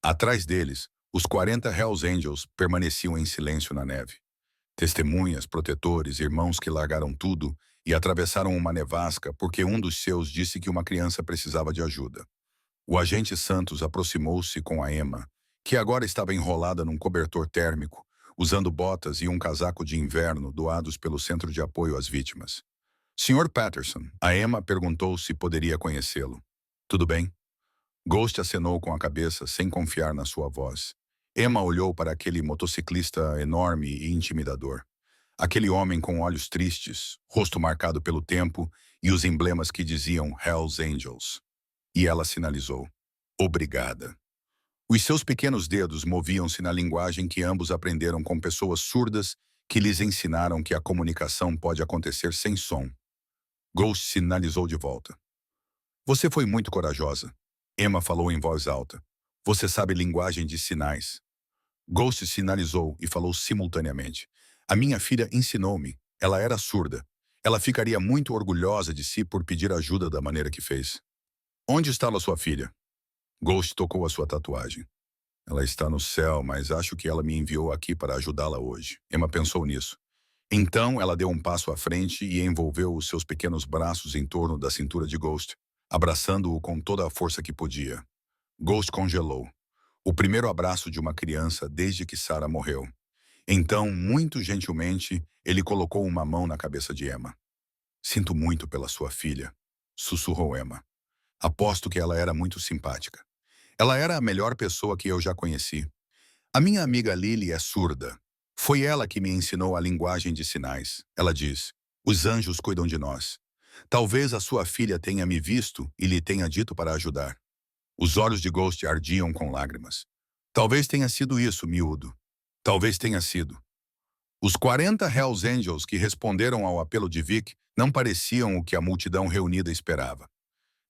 Atrás deles, os 40 Hells Angels permaneciam em silêncio na neve. Testemunhas, protetores, irmãos que largaram tudo e atravessaram uma nevasca porque um dos seus disse que uma criança precisava de ajuda. O agente Santos aproximou-se com a Emma, que agora estava enrolada num cobertor térmico, usando botas e um casaco de inverno doados pelo Centro de Apoio às Vítimas. Sr. Patterson, a Emma perguntou se poderia conhecê-lo. Tudo bem? Ghost acenou com a cabeça sem confiar na sua voz. Emma olhou para aquele motociclista enorme e intimidador. Aquele homem com olhos tristes, rosto marcado pelo tempo e os emblemas que diziam Hells Angels. E ela sinalizou. Obrigada. Os seus pequenos dedos moviam-se na linguagem que ambos aprenderam com pessoas surdas que lhes ensinaram que a comunicação pode acontecer sem som. Ghost sinalizou de volta. Você foi muito corajosa. Emma falou em voz alta. Você sabe linguagem de sinais. Ghost sinalizou e falou simultaneamente. A minha filha ensinou-me. Ela era surda. Ela ficaria muito orgulhosa de si por pedir ajuda da maneira que fez. Onde estava sua filha? Ghost tocou a sua tatuagem. Ela está no céu, mas acho que ela me enviou aqui para ajudá-la hoje. Emma pensou nisso. Então ela deu um passo à frente e envolveu os seus pequenos braços em torno da cintura de Ghost, abraçando-o com toda a força que podia. Ghost congelou. O primeiro abraço de uma criança desde que Sarah morreu. Então, muito gentilmente, ele colocou uma mão na cabeça de Emma. Sinto muito pela sua filha, sussurrou Emma. Aposto que ela era muito simpática. Ela era a melhor pessoa que eu já conheci. A minha amiga Lily é surda. Foi ela que me ensinou a linguagem de sinais. Ela diz, os anjos cuidam de nós. Talvez a sua filha tenha me visto e lhe tenha dito para ajudar. Os olhos de Ghost ardiam com lágrimas. Talvez tenha sido isso, miúdo. Talvez tenha sido. Os 40 Hells Angels que responderam ao apelo de Vic não pareciam o que a multidão reunida esperava.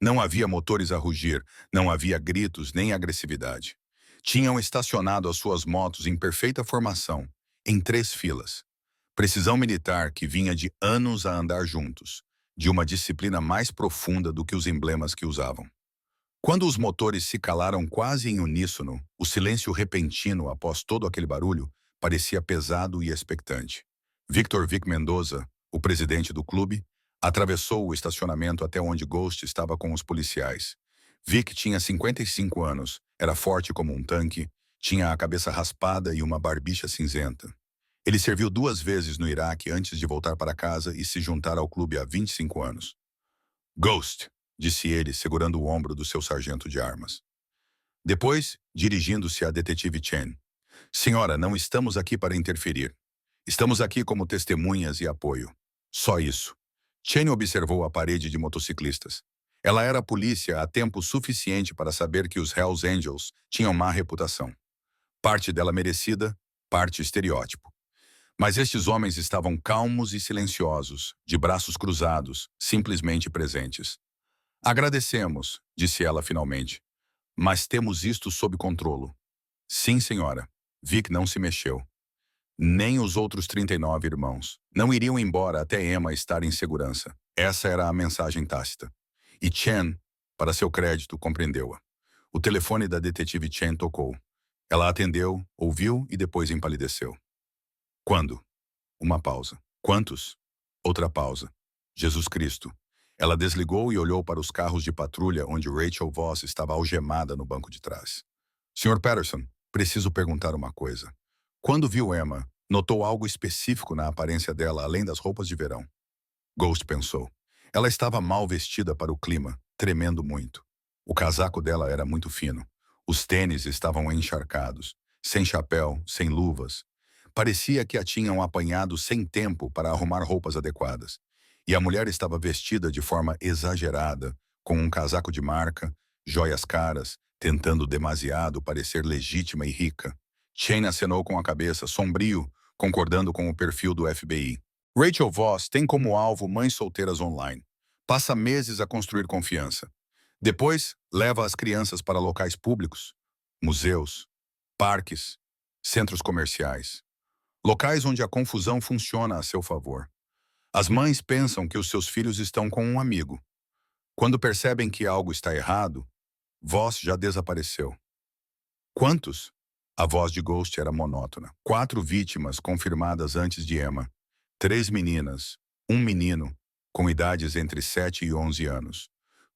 Não havia motores a rugir, não havia gritos nem agressividade. Tinham estacionado as suas motos em perfeita formação, em 3 filas. Precisão militar que vinha de anos a andar juntos, de uma disciplina mais profunda do que os emblemas que usavam. Quando os motores se calaram quase em uníssono, o silêncio repentino após todo aquele barulho parecia pesado e expectante. Victor Vic Mendoza, o presidente do clube, atravessou o estacionamento até onde Ghost estava com os policiais. Vic tinha 55 anos, era forte como um tanque, tinha a cabeça raspada e uma barbicha cinzenta. Ele serviu 2 vezes no Iraque antes de voltar para casa e se juntar ao clube há 25 anos. Ghost, disse ele, segurando o ombro do seu sargento de armas. Depois, dirigindo-se à detetive Chen. Senhora, não estamos aqui para interferir. Estamos aqui como testemunhas e apoio. Só isso. Chen observou a parede de motociclistas. Ela era a polícia há tempo suficiente para saber que os Hells Angels tinham má reputação. Parte dela merecida, parte estereótipo. Mas estes homens estavam calmos e silenciosos, de braços cruzados, simplesmente presentes. Agradecemos, disse ela finalmente, mas temos isto sob controlo. Sim, senhora. Vic não se mexeu. Nem os outros 39 irmãos. Não iriam embora até Emma estar em segurança. Essa era a mensagem tácita. E Chen, para seu crédito, compreendeu-a. O telefone da detetive Chen tocou. Ela atendeu, ouviu e depois empalideceu. Quando? Uma pausa. Quantos? Outra pausa. Jesus Cristo. Ela desligou e olhou para os carros de patrulha onde Rachel Voss estava algemada no banco de trás. Sr. Patterson, preciso perguntar uma coisa. Quando viu Emma, notou algo específico na aparência dela além das roupas de verão? Ghost pensou. Ela estava mal vestida para o clima, tremendo muito. O casaco dela era muito fino. Os tênis estavam encharcados, sem chapéu, sem luvas. Parecia que a tinham apanhado sem tempo para arrumar roupas adequadas. E a mulher estava vestida de forma exagerada, com um casaco de marca, joias caras, tentando demasiado parecer legítima e rica. Shane acenou com a cabeça, sombrio, concordando com o perfil do FBI. Rachel Voss tem como alvo mães solteiras online. Passa meses a construir confiança. Depois, leva as crianças para locais públicos, museus, parques, centros comerciais. Locais onde a confusão funciona a seu favor. As mães pensam que os seus filhos estão com um amigo. Quando percebem que algo está errado, Voss já desapareceu. Quantos? A voz de Ghost era monótona. 4 vítimas confirmadas antes de Emma. 3 meninas, 1 menino, com idades entre 7 e 11 anos.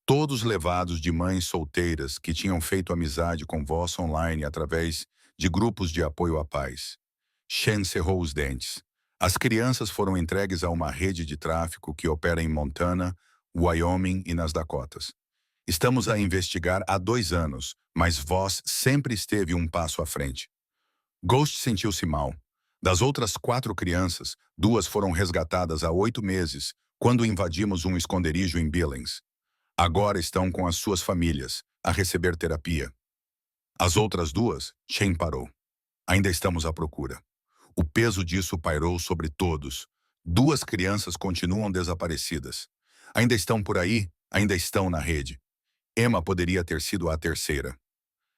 Todos levados de mães solteiras que tinham feito amizade com Voss online através de grupos de apoio à paz. Shen cerrou os dentes. As crianças foram entregues a uma rede de tráfico que opera em Montana, Wyoming e nas Dakotas. Estamos a investigar há 2 anos, mas Voss sempre esteve um passo à frente. Ghost sentiu-se mal. Das outras 4 crianças, 2 foram resgatadas há 8 meses, quando invadimos um esconderijo em Billings. Agora estão com as suas famílias, a receber terapia. As outras 2, Shane parou. Ainda estamos à procura. O peso disso pairou sobre todos. 2 crianças continuam desaparecidas. Ainda estão por aí, ainda estão na rede. Emma poderia ter sido a terceira.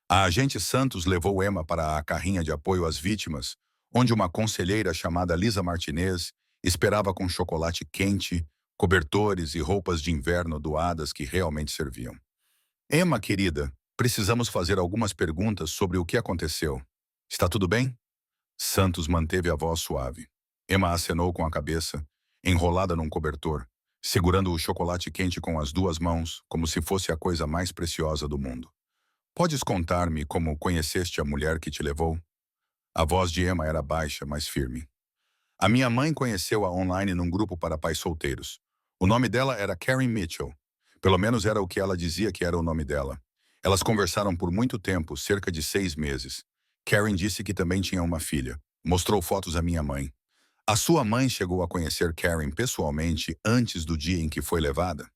A agente Santos levou Emma para a carrinha de apoio às vítimas, onde uma conselheira chamada Lisa Martinez esperava com chocolate quente, cobertores e roupas de inverno doadas que realmente serviam. Emma, querida, precisamos fazer algumas perguntas sobre o que aconteceu. Está tudo bem? Santos manteve a voz suave. Emma acenou com a cabeça, enrolada num cobertor, segurando o chocolate quente com as 2 mãos, como se fosse a coisa mais preciosa do mundo. Podes contar-me como conheceste a mulher que te levou? A voz de Emma era baixa, mas firme. A minha mãe conheceu-a online num grupo para pais solteiros. O nome dela era Karen Mitchell. Pelo menos era o que ela dizia que era o nome dela. Elas conversaram por muito tempo, cerca de 6 meses. Karen disse que também tinha uma filha. Mostrou fotos à minha mãe. A sua mãe chegou a conhecer Karen pessoalmente antes do dia em que foi levada?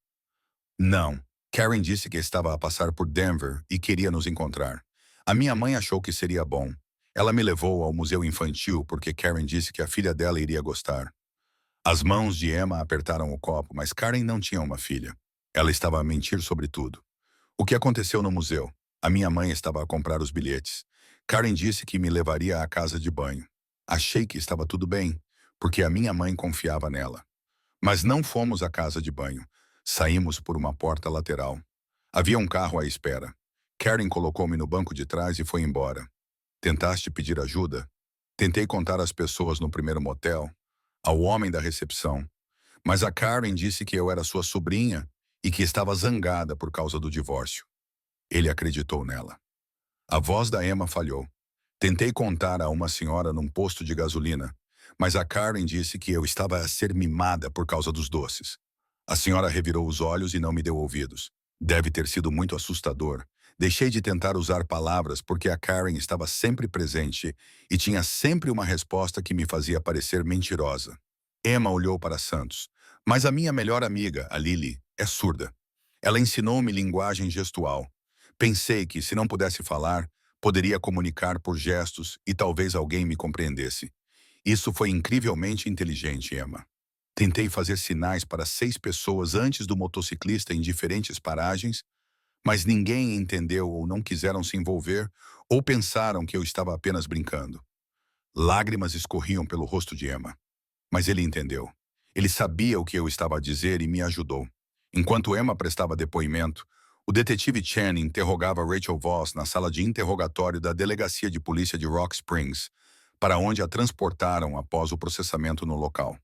Não. Karen disse que estava a passar por Denver e queria nos encontrar. A minha mãe achou que seria bom. Ela me levou ao museu infantil porque Karen disse que a filha dela iria gostar. As mãos de Emma apertaram o copo, mas Karen não tinha uma filha. Ela estava a mentir sobre tudo. O que aconteceu no museu? A minha mãe estava a comprar os bilhetes. Karen disse que me levaria à casa de banho. Achei que estava tudo bem, porque a minha mãe confiava nela. Mas não fomos à casa de banho. Saímos por uma porta lateral. Havia um carro à espera. Karen colocou-me no banco de trás e foi embora. Tentaste pedir ajuda? Tentei contar às pessoas no primeiro motel, ao homem da recepção. Mas a Karen disse que eu era sua sobrinha e que estava zangada por causa do divórcio. Ele acreditou nela. A voz da Emma falhou. Tentei contar a uma senhora num posto de gasolina, mas a Karen disse que eu estava a ser mimada por causa dos doces. A senhora revirou os olhos e não me deu ouvidos. Deve ter sido muito assustador. Deixei de tentar usar palavras porque a Karen estava sempre presente e tinha sempre uma resposta que me fazia parecer mentirosa. Emma olhou para Santos. Mas a minha melhor amiga, a Lily, é surda. Ela ensinou-me linguagem gestual. Pensei que, se não pudesse falar, poderia comunicar por gestos e talvez alguém me compreendesse. Isso foi incrivelmente inteligente, Emma. Tentei fazer sinais para 6 pessoas antes do motociclista em diferentes paragens, mas ninguém entendeu ou não quiseram se envolver ou pensaram que eu estava apenas brincando. Lágrimas escorriam pelo rosto de Emma. Mas ele entendeu. Ele sabia o que eu estava a dizer e me ajudou. Enquanto Emma prestava depoimento, o detetive Chen interrogava Rachel Voss na sala de interrogatório da Delegacia de Polícia de Rock Springs, para onde a transportaram após o processamento no local.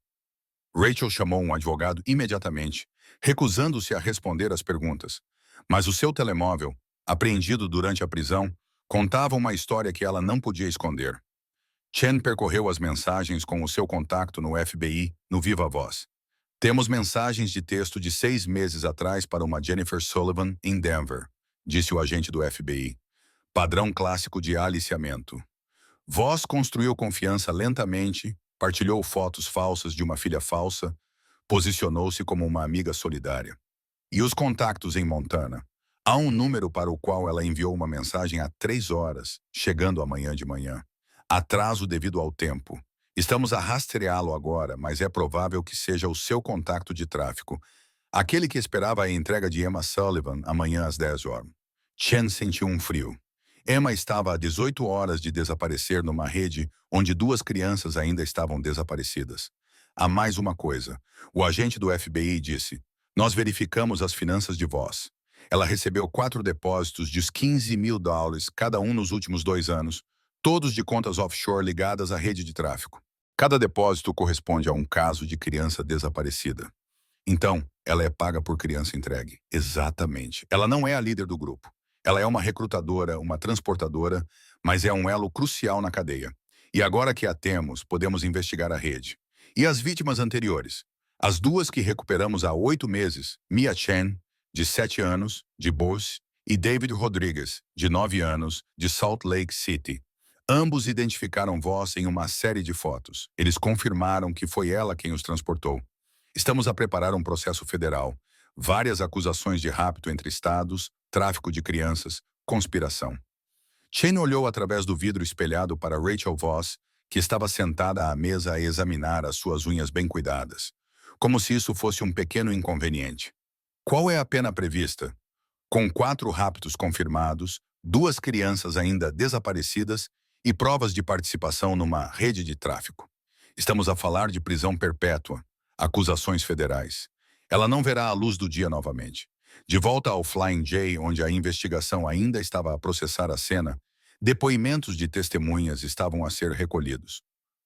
Rachel chamou um advogado imediatamente, recusando-se a responder às perguntas. Mas o seu telemóvel, apreendido durante a prisão, contava uma história que ela não podia esconder. Chen percorreu as mensagens com o seu contato no FBI, no Viva Voz. Temos mensagens de texto de 6 meses atrás para uma Jennifer Sullivan em Denver, disse o agente do FBI. Padrão clássico de aliciamento. Voz construiu confiança lentamente, partilhou fotos falsas de uma filha falsa, posicionou-se como uma amiga solidária. E os contactos em Montana? Há um número para o qual ela enviou uma mensagem há 3 horas, chegando amanhã de manhã. Atraso devido ao tempo. Estamos a rastreá-lo agora, mas é provável que seja o seu contacto de tráfico, aquele que esperava a entrega de Emma Sullivan amanhã às 10 horas. Chen sentiu um frio. Emma estava a 18 horas de desaparecer numa rede onde 2 crianças ainda estavam desaparecidas. Há mais uma coisa. O agente do FBI disse: nós verificamos as finanças de Voss. Ela recebeu 4 depósitos de US$ 15 mil cada um nos últimos 2 anos, todos de contas offshore ligadas à rede de tráfico. Cada depósito corresponde a um caso de criança desaparecida. Então, ela é paga por criança entregue. Exatamente. Ela não é a líder do grupo. Ela é uma recrutadora, uma transportadora, mas é um elo crucial na cadeia. E agora que a temos, podemos investigar a rede. E as vítimas anteriores? As 2 que recuperamos há 8 meses, Mia Chen, de 7 anos, de Boise, e David Rodrigues, de 9 anos, de Salt Lake City. Ambos identificaram Voss em uma série de fotos. Eles confirmaram que foi ela quem os transportou. Estamos a preparar um processo federal. Várias acusações de rapto entre estados, tráfico de crianças, conspiração. Shane olhou através do vidro espelhado para Rachel Voss, que estava sentada à mesa a examinar as suas unhas bem cuidadas, como se isso fosse um pequeno inconveniente. Qual é a pena prevista? Com 4 raptos confirmados, 2 crianças ainda desaparecidas e provas de participação numa rede de tráfico. Estamos a falar de prisão perpétua, acusações federais. Ela não verá a luz do dia novamente. De volta ao Flying J, onde a investigação ainda estava a processar a cena, depoimentos de testemunhas estavam a ser recolhidos.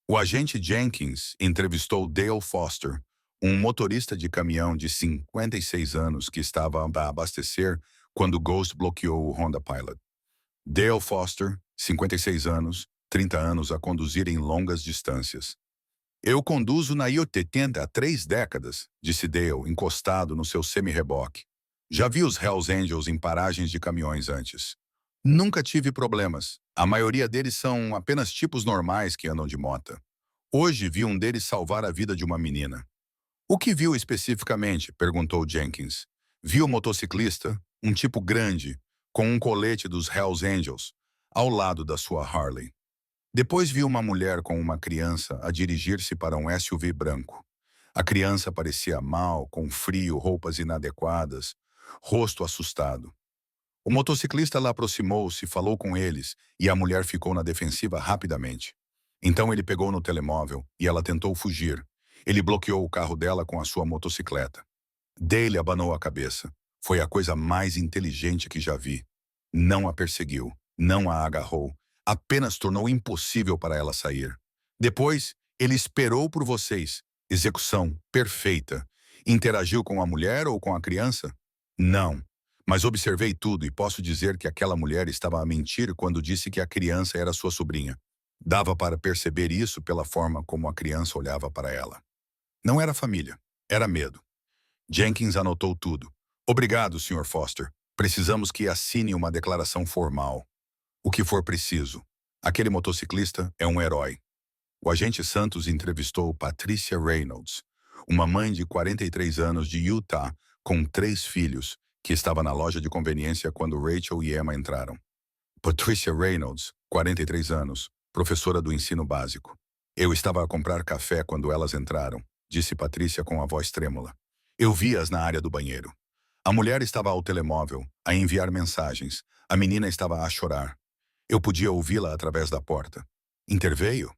O agente Jenkins entrevistou Dale Foster, um motorista de caminhão de 56 anos que estava a abastecer quando Ghost bloqueou o Honda Pilot. Dale Foster, 56 anos, 30 anos a conduzir em longas distâncias. Eu conduzo na I-80 há 3 décadas, disse Dale, encostado no seu semi-reboque. Já vi os Hells Angels em paragens de caminhões antes. Nunca tive problemas. A maioria deles são apenas tipos normais que andam de mota. Hoje vi um deles salvar a vida de uma menina. O que viu especificamente? Perguntou Jenkins. Vi o motociclista, um tipo grande, com um colete dos Hells Angels, ao lado da sua Harley. Depois vi uma mulher com uma criança a dirigir-se para um SUV branco. A criança parecia mal, com frio, roupas inadequadas, rosto assustado. O motociclista lá aproximou-se, falou com eles, e a mulher ficou na defensiva rapidamente. Então ele pegou no telemóvel e ela tentou fugir. Ele bloqueou o carro dela com a sua motocicleta. Dale abanou a cabeça. Foi a coisa mais inteligente que já vi. Não a perseguiu, não a agarrou, apenas tornou impossível para ela sair. Depois, ele esperou por vocês. Execução perfeita. Interagiu com a mulher ou com a criança? Não. Mas observei tudo e posso dizer que aquela mulher estava a mentir quando disse que a criança era sua sobrinha. Dava para perceber isso pela forma como a criança olhava para ela. Não era família, era medo. Jenkins anotou tudo. Obrigado, Sr. Foster. Precisamos que assine uma declaração formal. O que for preciso. Aquele motociclista é um herói. O agente Santos entrevistou Patricia Reynolds, uma mãe de 43 anos de Utah, com 3 filhos, que estava na loja de conveniência quando Rachel e Emma entraram. Patricia Reynolds, 43 anos, professora do ensino básico. Eu estava a comprar café quando elas entraram, disse Patricia com a voz trêmula. Eu vi-as na área do banheiro. A mulher estava ao telemóvel, a enviar mensagens. A menina estava a chorar. Eu podia ouvi-la através da porta. Interveio?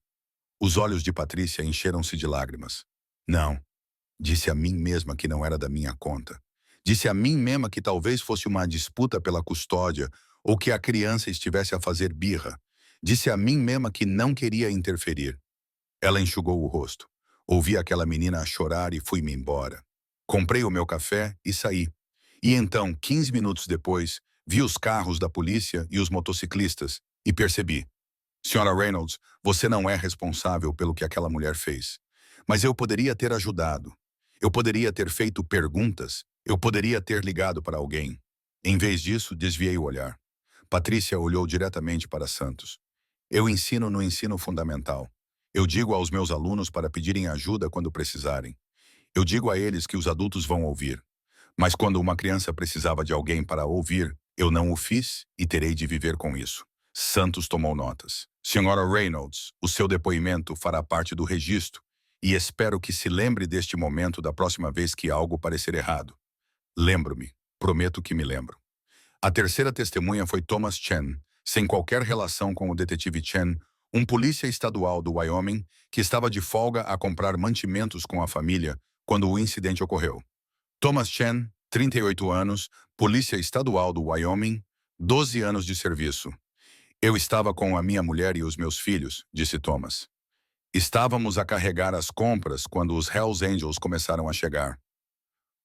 Os olhos de Patricia encheram-se de lágrimas. Não. Disse a mim mesma que não era da minha conta. Disse a mim mesma que talvez fosse uma disputa pela custódia ou que a criança estivesse a fazer birra. Disse a mim mesma que não queria interferir. Ela enxugou o rosto. Ouvi aquela menina a chorar e fui-me embora. Comprei o meu café e saí. E então, 15 minutos depois, vi os carros da polícia e os motociclistas e percebi. Senhora Reynolds, você não é responsável pelo que aquela mulher fez. Mas eu poderia ter ajudado. Eu poderia ter feito perguntas. Eu poderia ter ligado para alguém. Em vez disso, desviei o olhar. Patrícia olhou diretamente para Santos. Eu ensino no ensino fundamental. Eu digo aos meus alunos para pedirem ajuda quando precisarem. Eu digo a eles que os adultos vão ouvir. Mas quando uma criança precisava de alguém para ouvir, eu não o fiz e terei de viver com isso. Santos tomou notas. Senhora Reynolds, o seu depoimento fará parte do registro e espero que se lembre deste momento da próxima vez que algo parecer errado. Lembro-me. Prometo que me lembro. A terceira testemunha foi Thomas Chen, sem qualquer relação com o detetive Chen, um polícia estadual do Wyoming que estava de folga a comprar mantimentos com a família quando o incidente ocorreu. Thomas Chen, 38 anos, polícia estadual do Wyoming, 12 anos de serviço. Eu estava com a minha mulher e os meus filhos, disse Thomas. Estávamos a carregar as compras quando os Hells Angels começaram a chegar.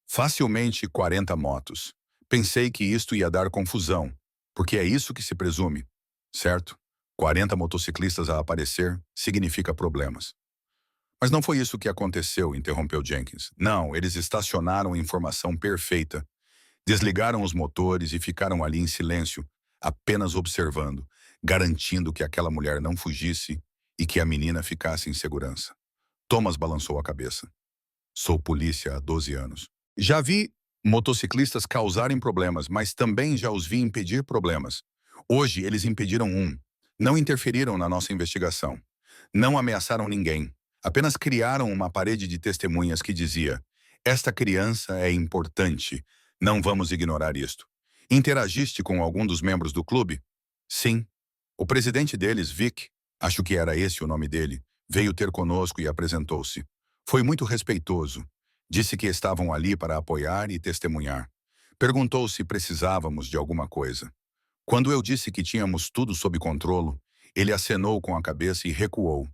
Facilmente 40 motos. Pensei que isto ia dar confusão, porque é isso que se presume, certo? 40 motociclistas a aparecer significa problemas. Mas não foi isso que aconteceu, interrompeu Jenkins. Não, eles estacionaram em formação perfeita. Desligaram os motores e ficaram ali em silêncio, apenas observando. garantindo que aquela mulher não fugisse e que a menina ficasse em segurança. Thomas balançou a cabeça. Sou polícia há 12 anos. Já vi motociclistas causarem problemas, mas também já os vi impedir problemas. Hoje, eles impediram um. Não interferiram na nossa investigação. Não ameaçaram ninguém. Apenas criaram uma parede de testemunhas que dizia: esta criança é importante. Não vamos ignorar isto. Interagiste com algum dos membros do clube? Sim. O presidente deles, Vic, acho que era esse o nome dele, veio ter conosco e apresentou-se. Foi muito respeitoso. Disse que estavam ali para apoiar e testemunhar. Perguntou se precisávamos de alguma coisa. Quando eu disse que tínhamos tudo sob controle, ele acenou com a cabeça e recuou.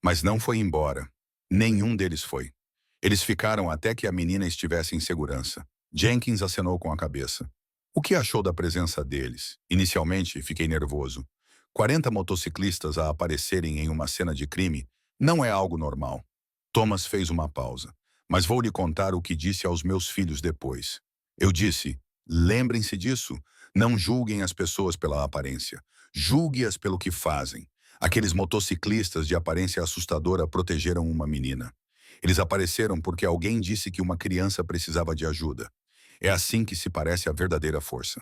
Mas não foi embora. Nenhum deles foi. Eles ficaram até que a menina estivesse em segurança. Jenkins acenou com a cabeça. O que achou da presença deles? Inicialmente, fiquei nervoso. 40 motociclistas a aparecerem em uma cena de crime não é algo normal. Thomas fez uma pausa. Mas vou lhe contar o que disse aos meus filhos depois. Eu disse: lembrem-se disso. Não julguem as pessoas pela aparência. Julgue-as pelo que fazem. Aqueles motociclistas de aparência assustadora protegeram uma menina. Eles apareceram porque alguém disse que uma criança precisava de ajuda. É assim que se parece a verdadeira força.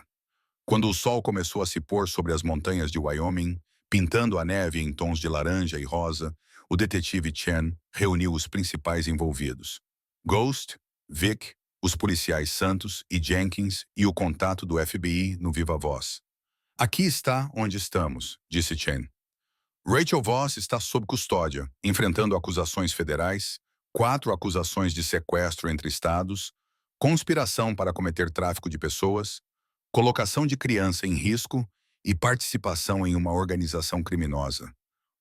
Quando o sol começou a se pôr sobre as montanhas de Wyoming, pintando a neve em tons de laranja e rosa, o detetive Chen reuniu os principais envolvidos. Ghost, Vic, os policiais Santos e Jenkins e o contato do FBI no Viva Voz. Aqui está onde estamos, disse Chen. Rachel Voss está sob custódia, enfrentando acusações federais, 4 acusações de sequestro entre estados, conspiração para cometer tráfico de pessoas, colocação de criança em risco e participação em uma organização criminosa.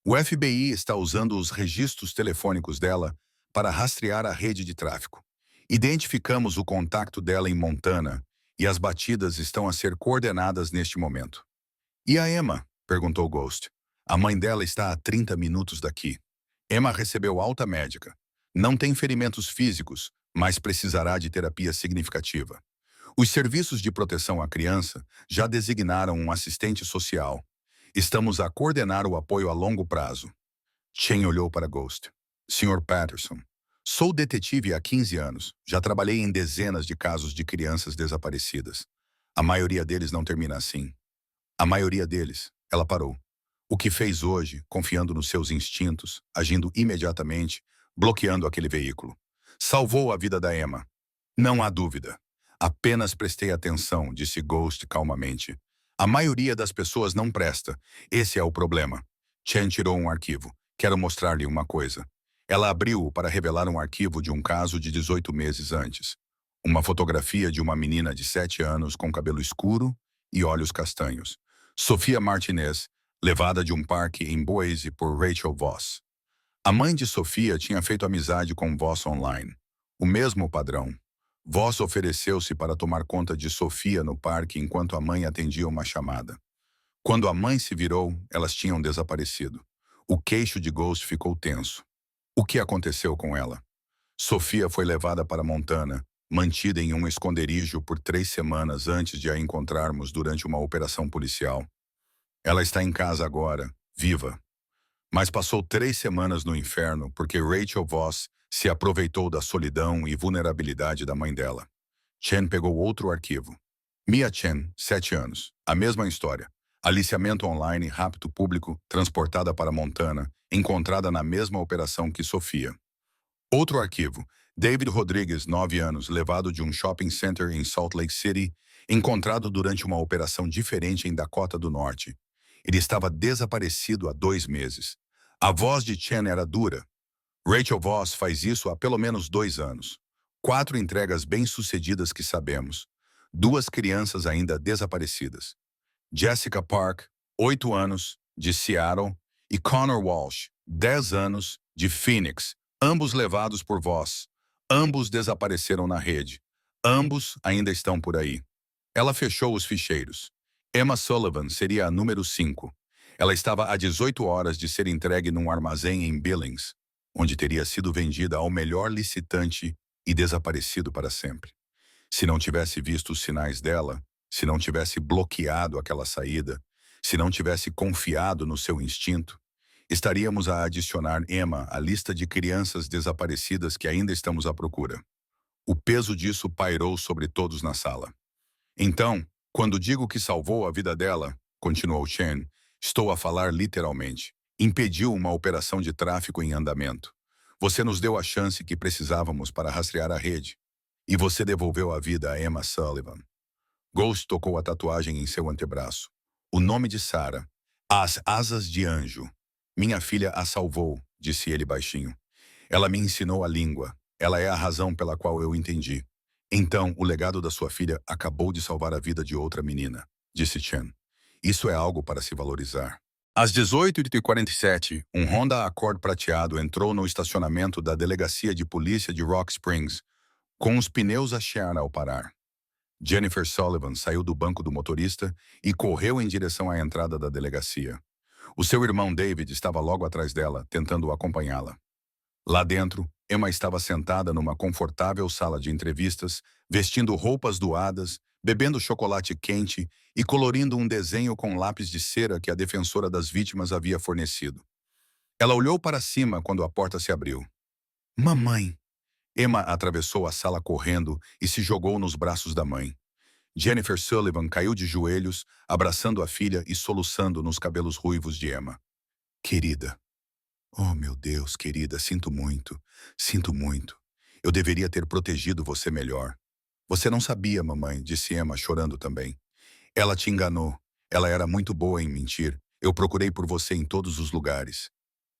O FBI está usando os registros telefônicos dela para rastrear a rede de tráfico. Identificamos o contato dela em Montana e as batidas estão a ser coordenadas neste momento. E a Emma? Perguntou Ghost. A mãe dela está a 30 minutos daqui. Emma recebeu alta médica. Não tem ferimentos físicos, mas precisará de terapia significativa. Os serviços de proteção à criança já designaram um assistente social. Estamos a coordenar o apoio a longo prazo. Chen olhou para Ghost. Sr. Patterson, sou detetive há 15 anos. Já trabalhei em dezenas de casos de crianças desaparecidas. A maioria deles não termina assim. A maioria deles, ela parou. O que fez hoje, confiando nos seus instintos, agindo imediatamente, bloqueando aquele veículo. Salvou a vida da Emma. Não há dúvida. Apenas prestei atenção, disse Ghost calmamente. A maioria das pessoas não presta. Esse é o problema. Chen tirou um arquivo. Quero mostrar-lhe uma coisa. Ela abriu-o para revelar um arquivo de um caso de 18 meses antes. Uma fotografia de uma menina de 7 anos com cabelo escuro e olhos castanhos. Sofia Martinez, levada de um parque em Boise por Rachel Voss. A mãe de Sofia tinha feito amizade com Voss online. O mesmo padrão. Voss ofereceu-se para tomar conta de Sofia no parque enquanto a mãe atendia uma chamada. Quando a mãe se virou, elas tinham desaparecido. O queixo de Ghost ficou tenso. O que aconteceu com ela? Sofia foi levada para Montana, mantida em um esconderijo por 3 semanas antes de a encontrarmos durante uma operação policial. Ela está em casa agora, viva. Mas passou 3 semanas no inferno porque Rachel Voss se aproveitou da solidão e vulnerabilidade da mãe dela. Chen pegou outro arquivo. Mia Chen, 7 anos. A mesma história. Aliciamento online, rapto público, transportada para Montana, encontrada na mesma operação que Sofia. Outro arquivo. David Rodrigues, 9 anos, levado de um shopping center em Salt Lake City, encontrado durante uma operação diferente em Dakota do Norte. Ele estava desaparecido há 2 meses. A voz de Chen era dura. Rachel Voss faz isso há pelo menos 2 anos. 4 entregas bem-sucedidas que sabemos. 2 crianças ainda desaparecidas. Jessica Park, 8 anos, de Seattle, e Connor Walsh, 10 anos, de Phoenix, ambos levados por Voss. Ambos desapareceram na rede. Ambos ainda estão por aí. Ela fechou os ficheiros. Emma Sullivan seria a número 5. Ela estava a 18 horas de ser entregue num armazém em Billings, onde teria sido vendida ao melhor licitante e desaparecido para sempre. Se não tivesse visto os sinais dela, se não tivesse bloqueado aquela saída, Se não tivesse confiado no seu instinto, estaríamos a adicionar Emma à lista de crianças desaparecidas que ainda estamos à procura. O peso disso pairou sobre todos na sala. Então, quando digo que salvou a vida dela, continuou Chen, estou a falar literalmente. Impediu uma operação de tráfico em andamento. Você nos deu a chance que precisávamos para rastrear a rede. E você devolveu a vida a Emma Sullivan. Ghost tocou a tatuagem em seu antebraço. O nome de Sarah. As asas de anjo. Minha filha a salvou, disse ele baixinho. Ela me ensinou a língua. Ela é a razão pela qual eu entendi. Então, o legado da sua filha acabou de salvar a vida de outra menina, disse Chen. Isso é algo para se valorizar. Às 18h47, um Honda Accord prateado entrou no estacionamento da Delegacia de Polícia de Rock Springs, com os pneus a chiar ao parar. Jennifer Sullivan saiu do banco do motorista e correu em direção à entrada da delegacia. O seu irmão David estava logo atrás dela, tentando acompanhá-la. Lá dentro, Emma estava sentada numa confortável sala de entrevistas, vestindo roupas doadas, bebendo chocolate quente e colorindo um desenho com lápis de cera que a defensora das vítimas havia fornecido. Ela olhou para cima quando a porta se abriu. Mamãe! Emma atravessou a sala correndo e se jogou nos braços da mãe. Jennifer Sullivan caiu de joelhos, abraçando a filha e soluçando nos cabelos ruivos de Emma. Querida. Oh, meu Deus, querida, sinto muito. Sinto muito. Eu deveria ter protegido você melhor. Você não sabia, mamãe, disse Emma, chorando também. Ela te enganou. Ela era muito boa em mentir. Eu procurei por você em todos os lugares.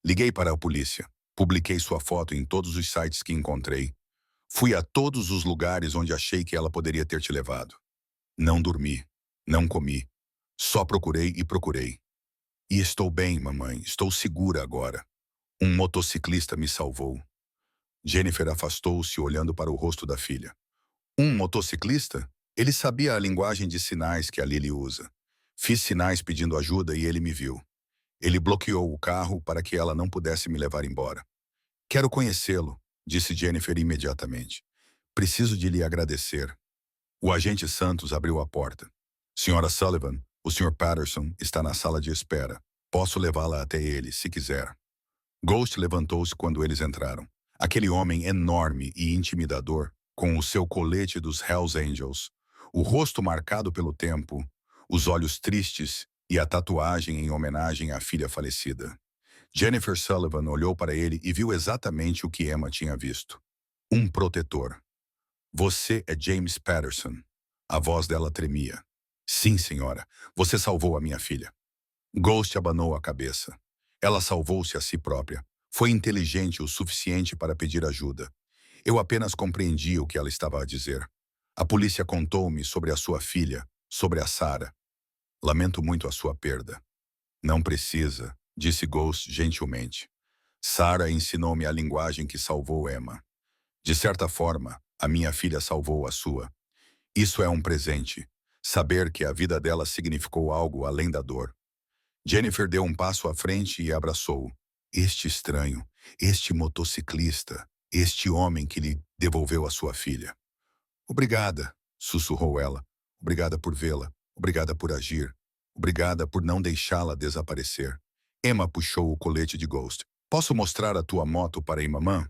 Liguei para a polícia. Publiquei sua foto em todos os sites que encontrei. Fui a todos os lugares onde achei que ela poderia ter te levado. Não dormi. Não comi. Só procurei e procurei. E estou bem, mamãe. Estou segura agora. Um motociclista me salvou. Jennifer afastou-se olhando para o rosto da filha. Um motociclista? Ele sabia a linguagem de sinais que a Lily usa. Fiz sinais pedindo ajuda e ele me viu. Ele bloqueou o carro para que ela não pudesse me levar embora. Quero conhecê-lo, disse Jennifer imediatamente. Preciso de lhe agradecer. O agente Santos abriu a porta. Senhora Sullivan, o Sr. Patterson está na sala de espera. Posso levá-la até ele, se quiser. Ghost levantou-se quando eles entraram. Aquele homem enorme e intimidador, com o seu colete dos Hells Angels, o rosto marcado pelo tempo, os olhos tristes e a tatuagem em homenagem à filha falecida. Jennifer Sullivan olhou para ele e viu exatamente o que Emma tinha visto. Um protetor. Você é James Patterson. A voz dela tremia. Sim, senhora. Você salvou a minha filha. Ghost abanou a cabeça. Ela salvou-se a si própria. Foi inteligente o suficiente para pedir ajuda. Eu apenas compreendi o que ela estava a dizer. A polícia contou-me sobre a sua filha, sobre a Sarah. Lamento muito a sua perda. Não precisa, disse Ghost gentilmente. Sarah ensinou-me a linguagem que salvou Emma. De certa forma, a minha filha salvou a sua. Isso é um presente. Saber que a vida dela significou algo além da dor. Jennifer deu um passo à frente e abraçou-o. Este estranho, este motociclista, este homem que lhe devolveu a sua filha. Obrigada, sussurrou ela. Obrigada por vê-la. Obrigada por agir. Obrigada por não deixá-la desaparecer. Emma puxou o colete de Ghost. Posso mostrar a tua moto para a mamã?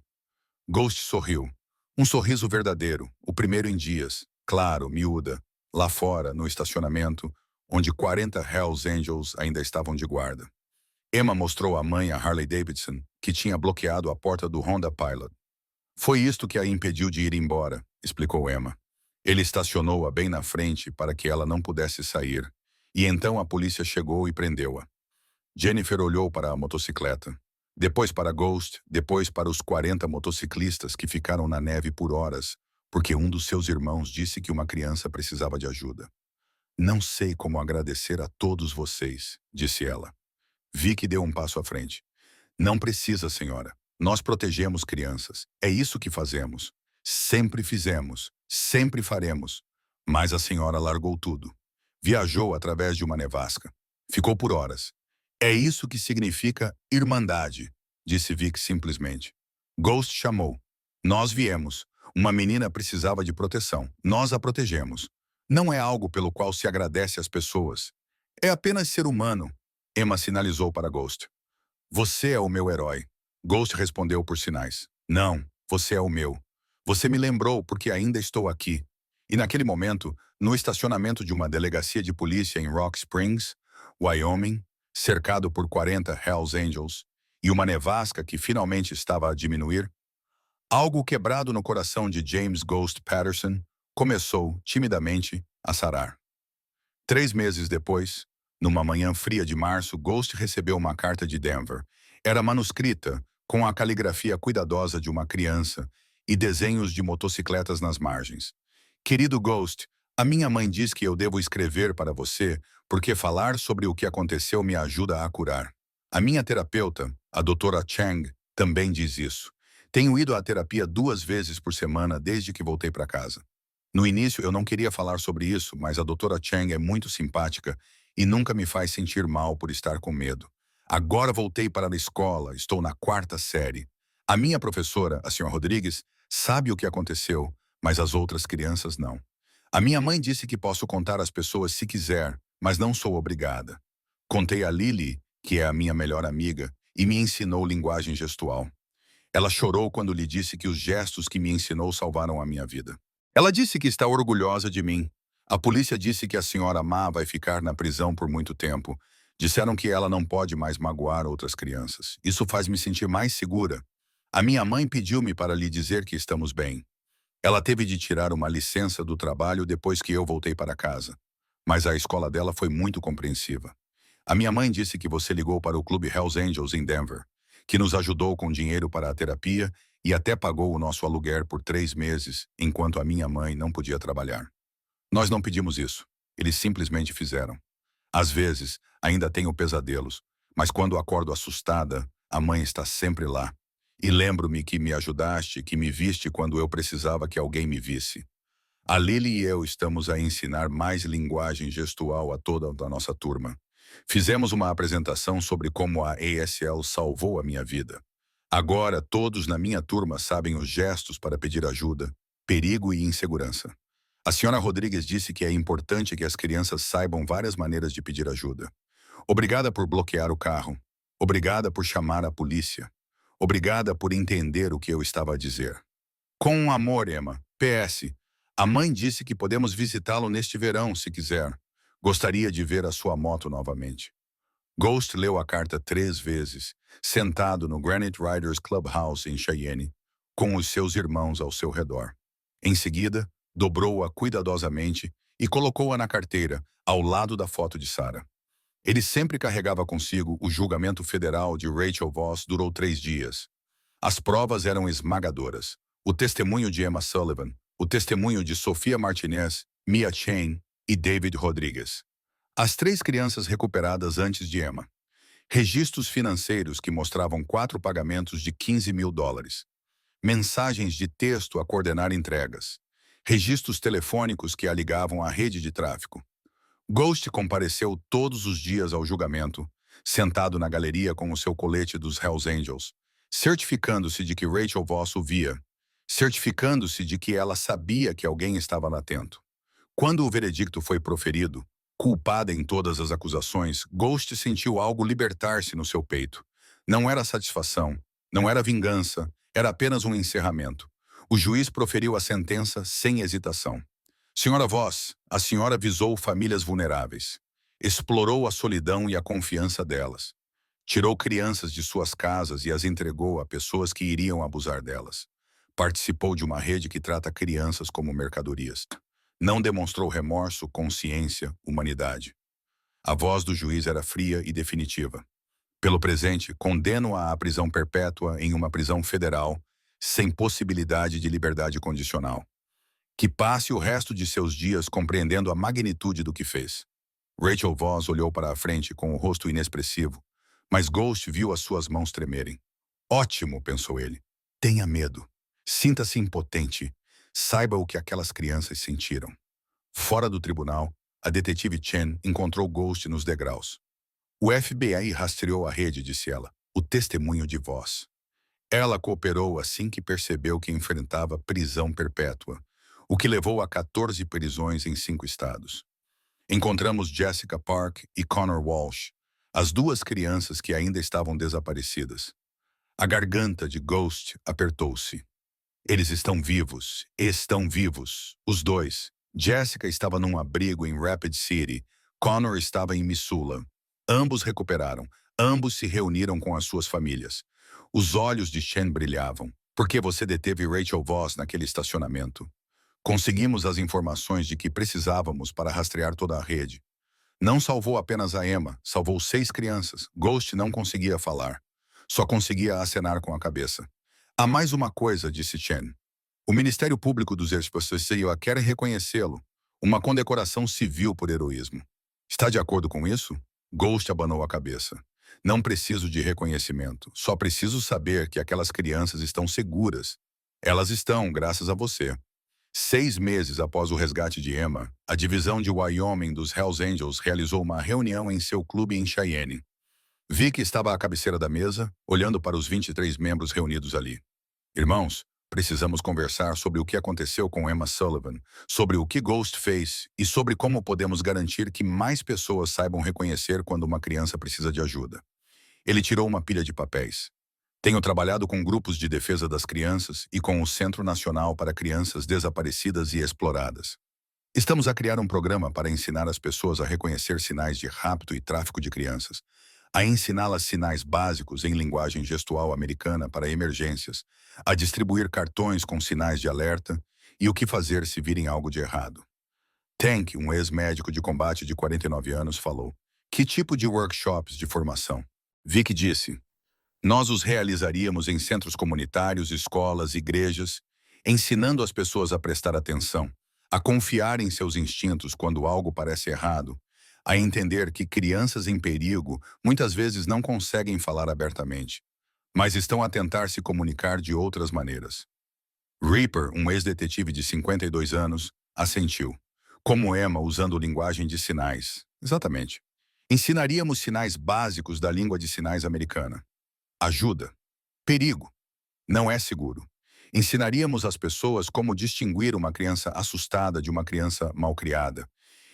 Ghost sorriu. Um sorriso verdadeiro, o primeiro em dias. Claro, miúda. Lá fora, no estacionamento, onde 40 Hells Angels ainda estavam de guarda. Emma mostrou à mãe a Harley Davidson, que tinha bloqueado a porta do Honda Pilot. Foi isto que a impediu de ir embora, explicou Emma. Ele estacionou-a bem na frente para que ela não pudesse sair, e então a polícia chegou e prendeu-a. Jennifer olhou para a motocicleta, depois para Ghost, depois para os 40 motociclistas que ficaram na neve por horas, porque um dos seus irmãos disse que uma criança precisava de ajuda. Não sei como agradecer a todos vocês, disse ela. Vicky deu um passo à frente. Não precisa, senhora. Nós protegemos crianças. É isso que fazemos. Sempre fizemos. Sempre faremos. Mas a senhora largou tudo. Viajou através de uma nevasca. Ficou por horas. É isso que significa irmandade, disse Vic simplesmente. Ghost chamou. Nós viemos. Uma menina precisava de proteção. Nós a protegemos. Não é algo pelo qual se agradece às pessoas. É apenas ser humano, Emma sinalizou para Ghost. Você é o meu herói. Ghost respondeu por sinais. Não, você é o meu. Você me lembrou porque ainda estou aqui. E naquele momento, no estacionamento de uma delegacia de polícia em Rock Springs, Wyoming, cercado por 40 Hells Angels, e uma nevasca que finalmente estava a diminuir, algo quebrado no coração de James Ghost Patterson começou, timidamente, a sarar. 3 meses depois, numa manhã fria de março, Ghost recebeu uma carta de Denver. Era manuscrita, com a caligrafia cuidadosa de uma criança e desenhos de motocicletas nas margens. Querido Ghost, a minha mãe diz que eu devo escrever para você porque falar sobre o que aconteceu me ajuda a curar. A minha terapeuta, a doutora Chang, também diz isso. Tenho ido à terapia 2 vezes por semana desde que voltei para casa. No início, eu não queria falar sobre isso, mas a doutora Chang é muito simpática e nunca me faz sentir mal por estar com medo. Agora voltei para a escola, estou na 4ª série. A minha professora, a senhora Rodrigues, sabe o que aconteceu, mas as outras crianças não. A minha mãe disse que posso contar às pessoas se quiser, mas não sou obrigada. Contei a Lily, que é a minha melhor amiga, e me ensinou linguagem gestual. Ela chorou quando lhe disse que os gestos que me ensinou salvaram a minha vida. Ela disse que está orgulhosa de mim. A polícia disse que a senhora Ma vai ficar na prisão por muito tempo. Disseram que ela não pode mais magoar outras crianças. Isso faz me sentir mais segura. A minha mãe pediu-me para lhe dizer que estamos bem. Ela teve de tirar uma licença do trabalho depois que eu voltei para casa. Mas a escola dela foi muito compreensiva. A minha mãe disse que você ligou para o Clube Hells Angels em Denver, que nos ajudou com dinheiro para a terapia e até pagou o nosso aluguer por 3 meses, enquanto a minha mãe não podia trabalhar. Nós não pedimos isso. Eles simplesmente fizeram. Às vezes, ainda tenho pesadelos, mas quando acordo assustada, a mãe está sempre lá. E lembro-me que me ajudaste, que me viste quando eu precisava que alguém me visse. A Lily e eu estamos a ensinar mais linguagem gestual a toda a nossa turma. Fizemos uma apresentação sobre como a ASL salvou a minha vida. Agora, todos na minha turma sabem os gestos para pedir ajuda, perigo e insegurança. A senhora Rodrigues disse que é importante que as crianças saibam várias maneiras de pedir ajuda. Obrigada por bloquear o carro. Obrigada por chamar a polícia. Obrigada por entender o que eu estava a dizer. Com amor, Emma. PS. A mãe disse que podemos visitá-lo neste verão, se quiser. Gostaria de ver a sua moto novamente. Ghost leu a carta 3 vezes, sentado no Granite Riders Clubhouse em Cheyenne, com os seus irmãos ao seu redor. Em seguida, dobrou-a cuidadosamente e colocou-a na carteira, ao lado da foto de Sarah. Ele sempre carregava consigo o julgamento federal de Rachel Voss durou 3 dias. As provas eram esmagadoras. O testemunho de Emma Sullivan, o testemunho de Sofia Martinez, Mia Chain e David Rodrigues. As 3 crianças recuperadas antes de Emma. Registros financeiros que mostravam 4 pagamentos de $15.000. Mensagens de texto a coordenar entregas. Registros telefônicos que a ligavam à rede de tráfico. Ghost compareceu todos os dias ao julgamento, sentado na galeria com o seu colete dos Hells Angels, certificando-se de que Rachel Voss o via, certificando-se de que ela sabia que alguém estava lá atento. Quando o veredicto foi proferido, culpada em todas as acusações, Ghost sentiu algo libertar-se no seu peito. Não era satisfação, não era vingança, era apenas um encerramento. O juiz proferiu a sentença sem hesitação. Senhora Voss, a senhora visou famílias vulneráveis. Explorou a solidão e a confiança delas. Tirou crianças de suas casas e as entregou a pessoas que iriam abusar delas. Participou de uma rede que trata crianças como mercadorias. Não demonstrou remorso, consciência, humanidade. A voz do juiz era fria e definitiva. Pelo presente, condeno-a à prisão perpétua em uma prisão federal, sem possibilidade de liberdade condicional. Que passe o resto de seus dias compreendendo a magnitude do que fez. Rachel Voss olhou para a frente com o rosto inexpressivo, mas Ghost viu as suas mãos tremerem. Ótimo, pensou ele. Tenha medo. Sinta-se impotente. Saiba o que aquelas crianças sentiram. Fora do tribunal, a detetive Chen encontrou Ghost nos degraus. O FBI rastreou a rede, disse ela. O testemunho de Voss. Ela cooperou assim que percebeu que enfrentava prisão perpétua, o que levou a 14 prisões em 5 estados. Encontramos Jessica Park e Connor Walsh, as duas crianças que ainda estavam desaparecidas. A garganta de Ghost apertou-se. Eles estão vivos, os dois. Jessica estava num abrigo em Rapid City, Connor estava em Missoula. Ambos recuperaram, ambos se reuniram com as suas famílias. Os olhos de Chen brilhavam. Por que você deteve Rachel Voss naquele estacionamento? Conseguimos as informações de que precisávamos para rastrear toda a rede. Não salvou apenas a Emma, salvou 6 crianças. Ghost não conseguia falar. Só conseguia acenar com a cabeça. Há mais uma coisa, disse Chen. O Ministério Público dos Especialistas quer reconhecê-lo. Uma condecoração civil por heroísmo. Está de acordo com isso? Ghost abanou a cabeça. Não preciso de reconhecimento. Só preciso saber que aquelas crianças estão seguras. Elas estão, graças a você. 6 meses após o resgate de Emma, a divisão de Wyoming dos Hells Angels realizou uma reunião em seu clube em Cheyenne. Vic estava à cabeceira da mesa, olhando para os 23 membros reunidos ali. Irmãos, precisamos conversar sobre o que aconteceu com Emma Sullivan, sobre o que Ghost fez e sobre como podemos garantir que mais pessoas saibam reconhecer quando uma criança precisa de ajuda. Ele tirou uma pilha de papéis. Tenho trabalhado com grupos de defesa das crianças e com o Centro Nacional para Crianças Desaparecidas e Exploradas. Estamos a criar um programa para ensinar as pessoas a reconhecer sinais de rapto e tráfico de crianças, a ensiná-las sinais básicos em linguagem gestual americana para emergências, a distribuir cartões com sinais de alerta e o que fazer se virem algo de errado. Tank, um ex-médico de combate de 49 anos, falou: que tipo de workshops de formação? Vic disse: nós os realizaríamos em centros comunitários, escolas, igrejas, ensinando as pessoas a prestar atenção, a confiar em seus instintos quando algo parece errado, a entender que crianças em perigo muitas vezes não conseguem falar abertamente, mas estão a tentar se comunicar de outras maneiras. Reaper, um ex-detetive de 52 anos, assentiu. Como Emma, usando linguagem de sinais. Exatamente. Ensinaríamos sinais básicos da língua de sinais americana. Ajuda. Perigo. Não é seguro. Ensinaríamos às pessoas como distinguir uma criança assustada de uma criança malcriada.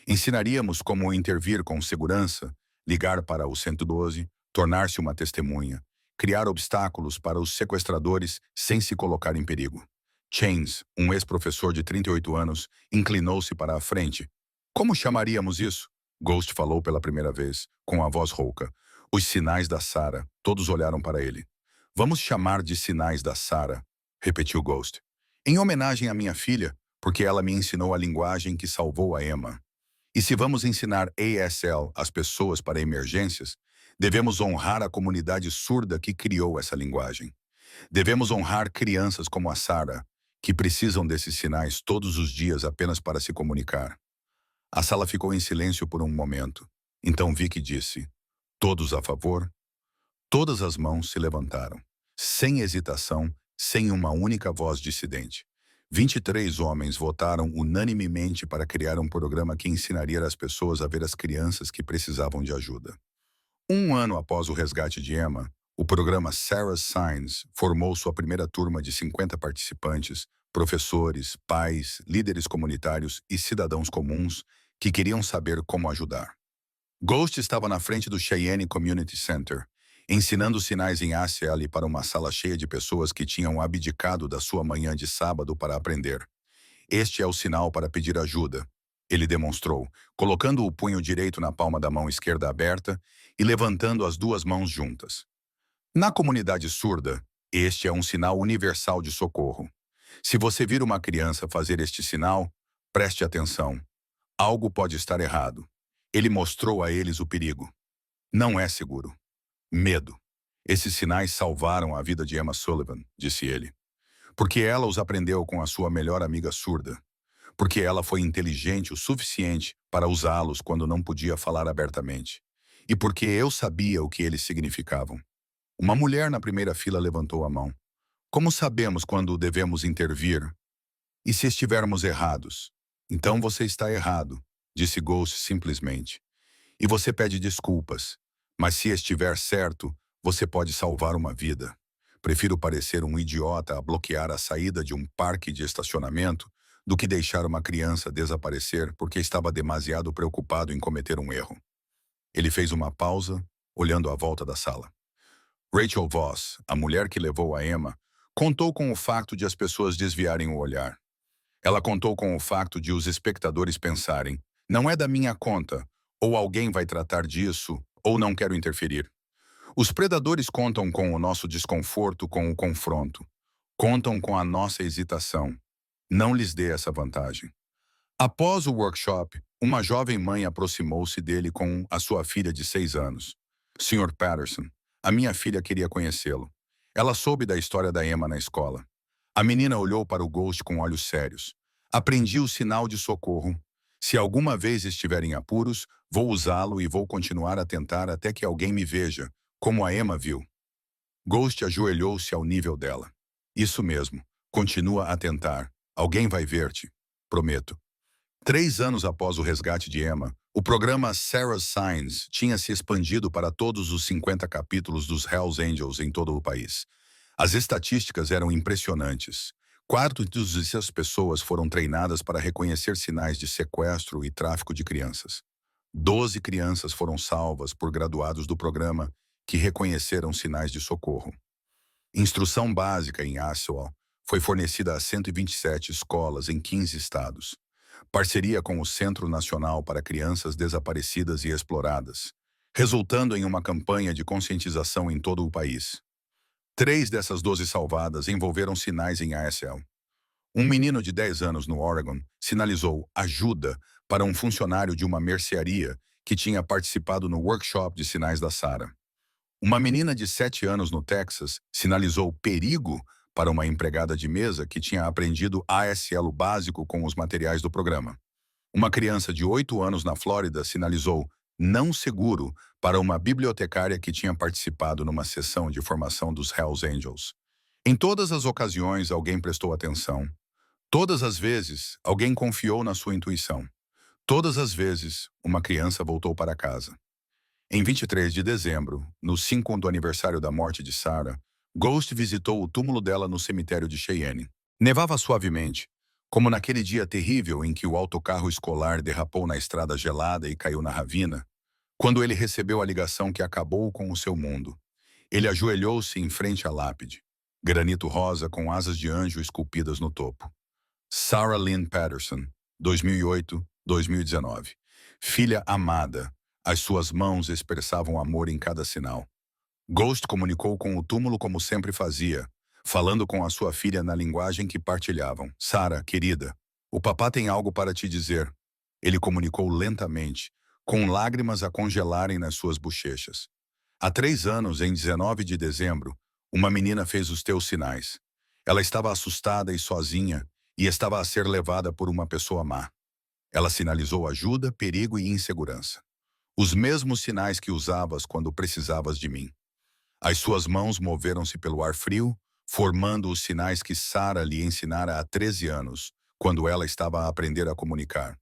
Ensinaríamos como intervir com segurança, ligar para o 112, tornar-se uma testemunha, criar obstáculos para os sequestradores sem se colocar em perigo. Chains, um ex-professor de 38 anos, inclinou-se para a frente. Como chamaríamos isso? Ghost falou pela primeira vez, com a voz rouca. Os sinais da Sarah. Todos olharam para ele. Vamos chamar de sinais da Sarah, repetiu Ghost. Em homenagem à minha filha, porque ela me ensinou a linguagem que salvou a Emma. E se vamos ensinar ASL às pessoas para emergências, devemos honrar a comunidade surda que criou essa linguagem. Devemos honrar crianças como a Sarah, que precisam desses sinais todos os dias apenas para se comunicar. A sala ficou em silêncio por um momento. Então Vic disse: todos a favor? Todas as mãos se levantaram, sem hesitação, sem uma única voz dissidente. 23 homens votaram unanimemente para criar um programa que ensinaria as pessoas a ver as crianças que precisavam de ajuda. Um ano após o resgate de Emma, o programa Sarah's Signs formou sua primeira turma de 50 participantes, professores, pais, líderes comunitários e cidadãos comuns que queriam saber como ajudar. Ghost estava na frente do Cheyenne Community Center, ensinando sinais em ASL para uma sala cheia de pessoas que tinham abdicado da sua manhã de sábado para aprender. Este é o sinal para pedir ajuda, ele demonstrou, colocando o punho direito na palma da mão esquerda aberta e levantando as duas mãos juntas. Na comunidade surda, este é um sinal universal de socorro. Se você vir uma criança fazer este sinal, preste atenção. Algo pode estar errado. Ele mostrou a eles o perigo. Não é seguro. Medo. Esses sinais salvaram a vida de Emma Sullivan, disse ele. Porque ela os aprendeu com a sua melhor amiga surda. Porque ela foi inteligente o suficiente para usá-los quando não podia falar abertamente. E porque eu sabia o que eles significavam. Uma mulher na primeira fila levantou a mão. Como sabemos quando devemos intervir? E se estivermos errados? Então você está errado, disse Ghost simplesmente. E você pede desculpas. Mas se estiver certo, você pode salvar uma vida. Prefiro parecer um idiota a bloquear a saída de um parque de estacionamento do que deixar uma criança desaparecer porque estava demasiado preocupado em cometer um erro. Ele fez uma pausa, olhando à volta da sala. Rachel Voss, a mulher que levou a Emma, contou com o facto de as pessoas desviarem o olhar. Ela contou com o facto de os espectadores pensarem: não é da minha conta, ou alguém vai tratar disso, ou não quero interferir. Os predadores contam com o nosso desconforto com o confronto. Contam com a nossa hesitação. Não lhes dê essa vantagem. Após o workshop, uma jovem mãe aproximou-se dele com a sua filha de 6 anos. Sr. Patterson, a minha filha queria conhecê-lo. Ela soube da história da Emma na escola. A menina olhou para o Ghost com olhos sérios. Aprendi o sinal de socorro. Se alguma vez estiver em apuros, vou usá-lo e vou continuar a tentar até que alguém me veja, como a Emma viu. Ghost ajoelhou-se ao nível dela. Isso mesmo. Continua a tentar. Alguém vai ver-te. Prometo. 3 anos após o resgate de Emma, o programa Sarah's Signs tinha se expandido para todos os 50 capítulos dos Hells Angels em todo o país. As estatísticas eram impressionantes. 4 dessas pessoas foram treinadas para reconhecer sinais de sequestro e tráfico de crianças. 12 crianças foram salvas por graduados do programa que reconheceram sinais de socorro. Instrução básica em ASOL foi fornecida a 127 escolas em 15 estados. Parceria com o Centro Nacional para Crianças Desaparecidas e Exploradas, resultando em uma campanha de conscientização em todo o país. 3 dessas 12 salvadas envolveram sinais em ASL. Um menino de 10 anos no Oregon sinalizou ajuda para um funcionário de uma mercearia que tinha participado no workshop de sinais da Sarah. Uma menina de 7 anos no Texas sinalizou perigo para uma empregada de mesa que tinha aprendido ASL básico com os materiais do programa. Uma criança de 8 anos na Flórida sinalizou não seguro para uma bibliotecária que tinha participado numa sessão de formação dos Hells Angels. Em todas as ocasiões, alguém prestou atenção. Todas as vezes, alguém confiou na sua intuição. Todas as vezes, uma criança voltou para casa. Em 23 de dezembro, no 5º aniversário da morte de Sarah, Ghost visitou o túmulo dela no cemitério de Cheyenne. Nevava suavemente, como naquele dia terrível em que o autocarro escolar derrapou na estrada gelada e caiu na ravina, quando ele recebeu a ligação que acabou com o seu mundo. Ele ajoelhou-se em frente à lápide, granito rosa com asas de anjo esculpidas no topo. Sarah Lynn Patterson, 2008-2019. Filha amada, as suas mãos expressavam amor em cada sinal. Ghost comunicou com o túmulo como sempre fazia, falando com a sua filha na linguagem que partilhavam. Sarah, querida, o papá tem algo para te dizer. Ele comunicou lentamente, com lágrimas a congelarem nas suas bochechas. Há 3 anos, em 19 de dezembro, uma menina fez os teus sinais. Ela estava assustada e sozinha e estava a ser levada por uma pessoa má. Ela sinalizou ajuda, perigo e insegurança. Os mesmos sinais que usavas quando precisavas de mim. As suas mãos moveram-se pelo ar frio, formando os sinais que Sarah lhe ensinara há 13 anos, quando ela estava a aprender a comunicar.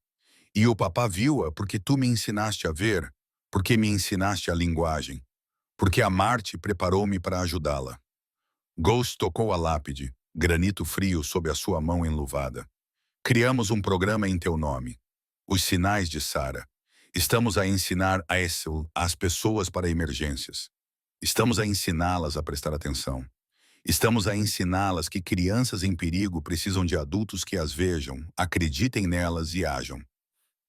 E o papá viu-a porque tu me ensinaste a ver, porque me ensinaste a linguagem, porque amar-te preparou-me para ajudá-la. Ghost tocou a lápide, granito frio sob a sua mão enluvada. Criamos um programa em teu nome. Os sinais de Sarah. Estamos a ensinar a ESL às pessoas para emergências. Estamos a ensiná-las a prestar atenção. Estamos a ensiná-las que crianças em perigo precisam de adultos que as vejam, acreditem nelas e ajam.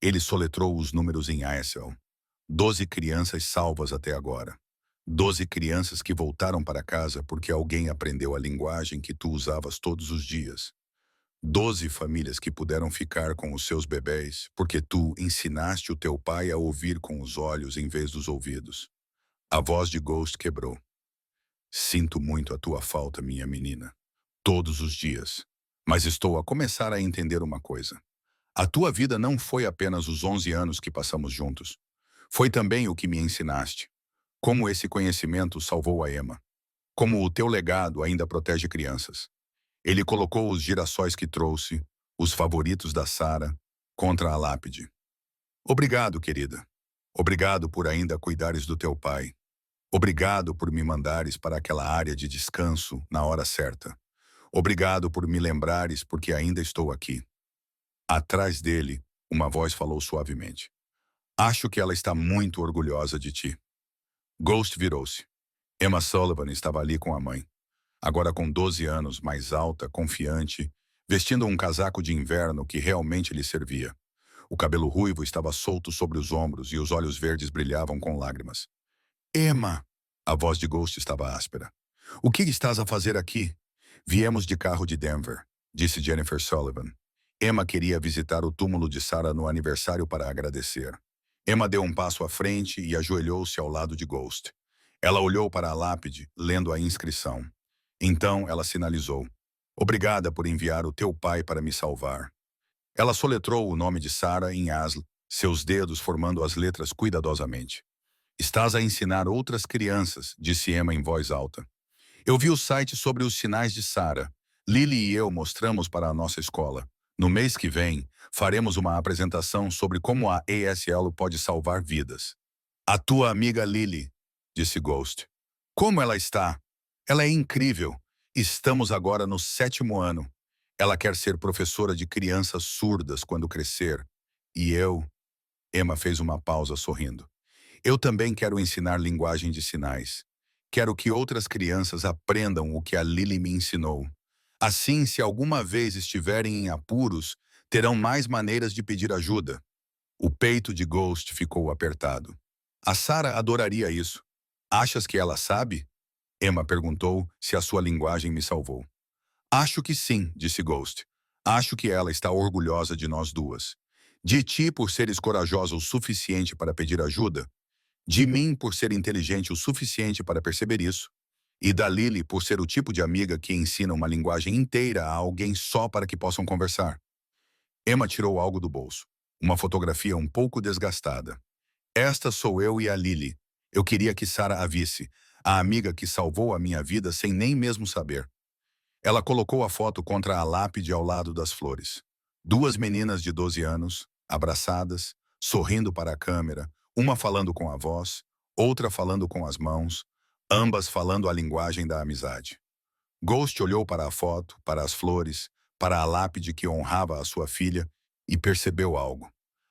Ele soletrou os números em ASL. 12 crianças salvas até agora. 12 crianças que voltaram para casa porque alguém aprendeu a linguagem que tu usavas todos os dias. 12 famílias que puderam ficar com os seus bebês porque tu ensinaste o teu pai a ouvir com os olhos em vez dos ouvidos. A voz de Ghost quebrou. Sinto muito a tua falta, minha menina. Todos os dias. Mas estou a começar a entender uma coisa. A tua vida não foi apenas os 11 anos que passamos juntos. Foi também o que me ensinaste. Como esse conhecimento salvou a Emma. Como o teu legado ainda protege crianças. Ele colocou os girassóis que trouxe, os favoritos da Sarah, contra a lápide. Obrigado, querida. Obrigado por ainda cuidares do teu pai. Obrigado por me mandares para aquela área de descanso na hora certa. Obrigado por me lembrares porque ainda estou aqui. Atrás dele, uma voz falou suavemente. Acho que ela está muito orgulhosa de ti. Ghost virou-se. Emma Sullivan estava ali com a mãe, agora com 12 anos, mais alta, confiante, vestindo um casaco de inverno que realmente lhe servia. O cabelo ruivo estava solto sobre os ombros e os olhos verdes brilhavam com lágrimas. Emma! A voz de Ghost estava áspera. O que estás a fazer aqui? Viemos de carro de Denver, disse Jennifer Sullivan. Emma queria visitar o túmulo de Sarah no aniversário para agradecer. Emma deu um passo à frente e ajoelhou-se ao lado de Ghost. Ela olhou para a lápide, lendo a inscrição. Então ela sinalizou. Obrigada por enviar o teu pai para me salvar. Ela soletrou o nome de Sarah em asl, seus dedos formando as letras cuidadosamente. Estás a ensinar outras crianças, disse Emma em voz alta. Eu vi o site sobre os sinais de Sarah. Lily e eu mostramos para a nossa escola. No mês que vem, faremos uma apresentação sobre como a ASL pode salvar vidas. A tua amiga Lily, disse Ghost. Como ela está? Ela é incrível. Estamos agora no 7º ano. Ela quer ser professora de crianças surdas quando crescer. E eu... Emma fez uma pausa sorrindo. Eu também quero ensinar linguagem de sinais. Quero que outras crianças aprendam o que a Lily me ensinou. Assim, se alguma vez estiverem em apuros, terão mais maneiras de pedir ajuda. O peito de Ghost ficou apertado. A Sarah adoraria isso. Achas que ela sabe? Emma perguntou se a sua linguagem me salvou. Acho que sim, disse Ghost. Acho que ela está orgulhosa de nós duas. De ti por seres corajosa o suficiente para pedir ajuda. De mim por ser inteligente o suficiente para perceber isso. E da Lily por ser o tipo de amiga que ensina uma linguagem inteira a alguém só para que possam conversar. Emma tirou algo do bolso. Uma fotografia um pouco desgastada. Esta sou eu e a Lily. Eu queria que Sarah a visse, a amiga que salvou a minha vida sem nem mesmo saber. Ela colocou a foto contra a lápide ao lado das flores. Duas meninas de 12 anos, abraçadas, sorrindo para a câmera, uma falando com a voz, outra falando com as mãos, ambas falando a linguagem da amizade. Ghost olhou para a foto, para as flores, para a lápide que honrava a sua filha e percebeu algo.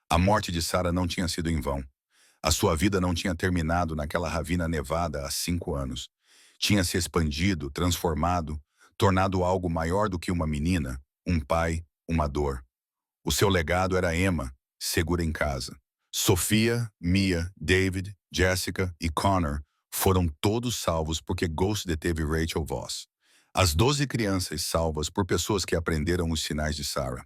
A morte de Sarah não tinha sido em vão. A sua vida não tinha terminado naquela ravina nevada há 5 anos. Tinha se expandido, transformado, tornado algo maior do que uma menina, um pai, uma dor. O seu legado era Emma, segura em casa. Sofia, Mia, David, Jessica e Connor foram todos salvos porque Ghost deteve Rachel Voss. As 12 crianças salvas por pessoas que aprenderam os sinais de Sarah.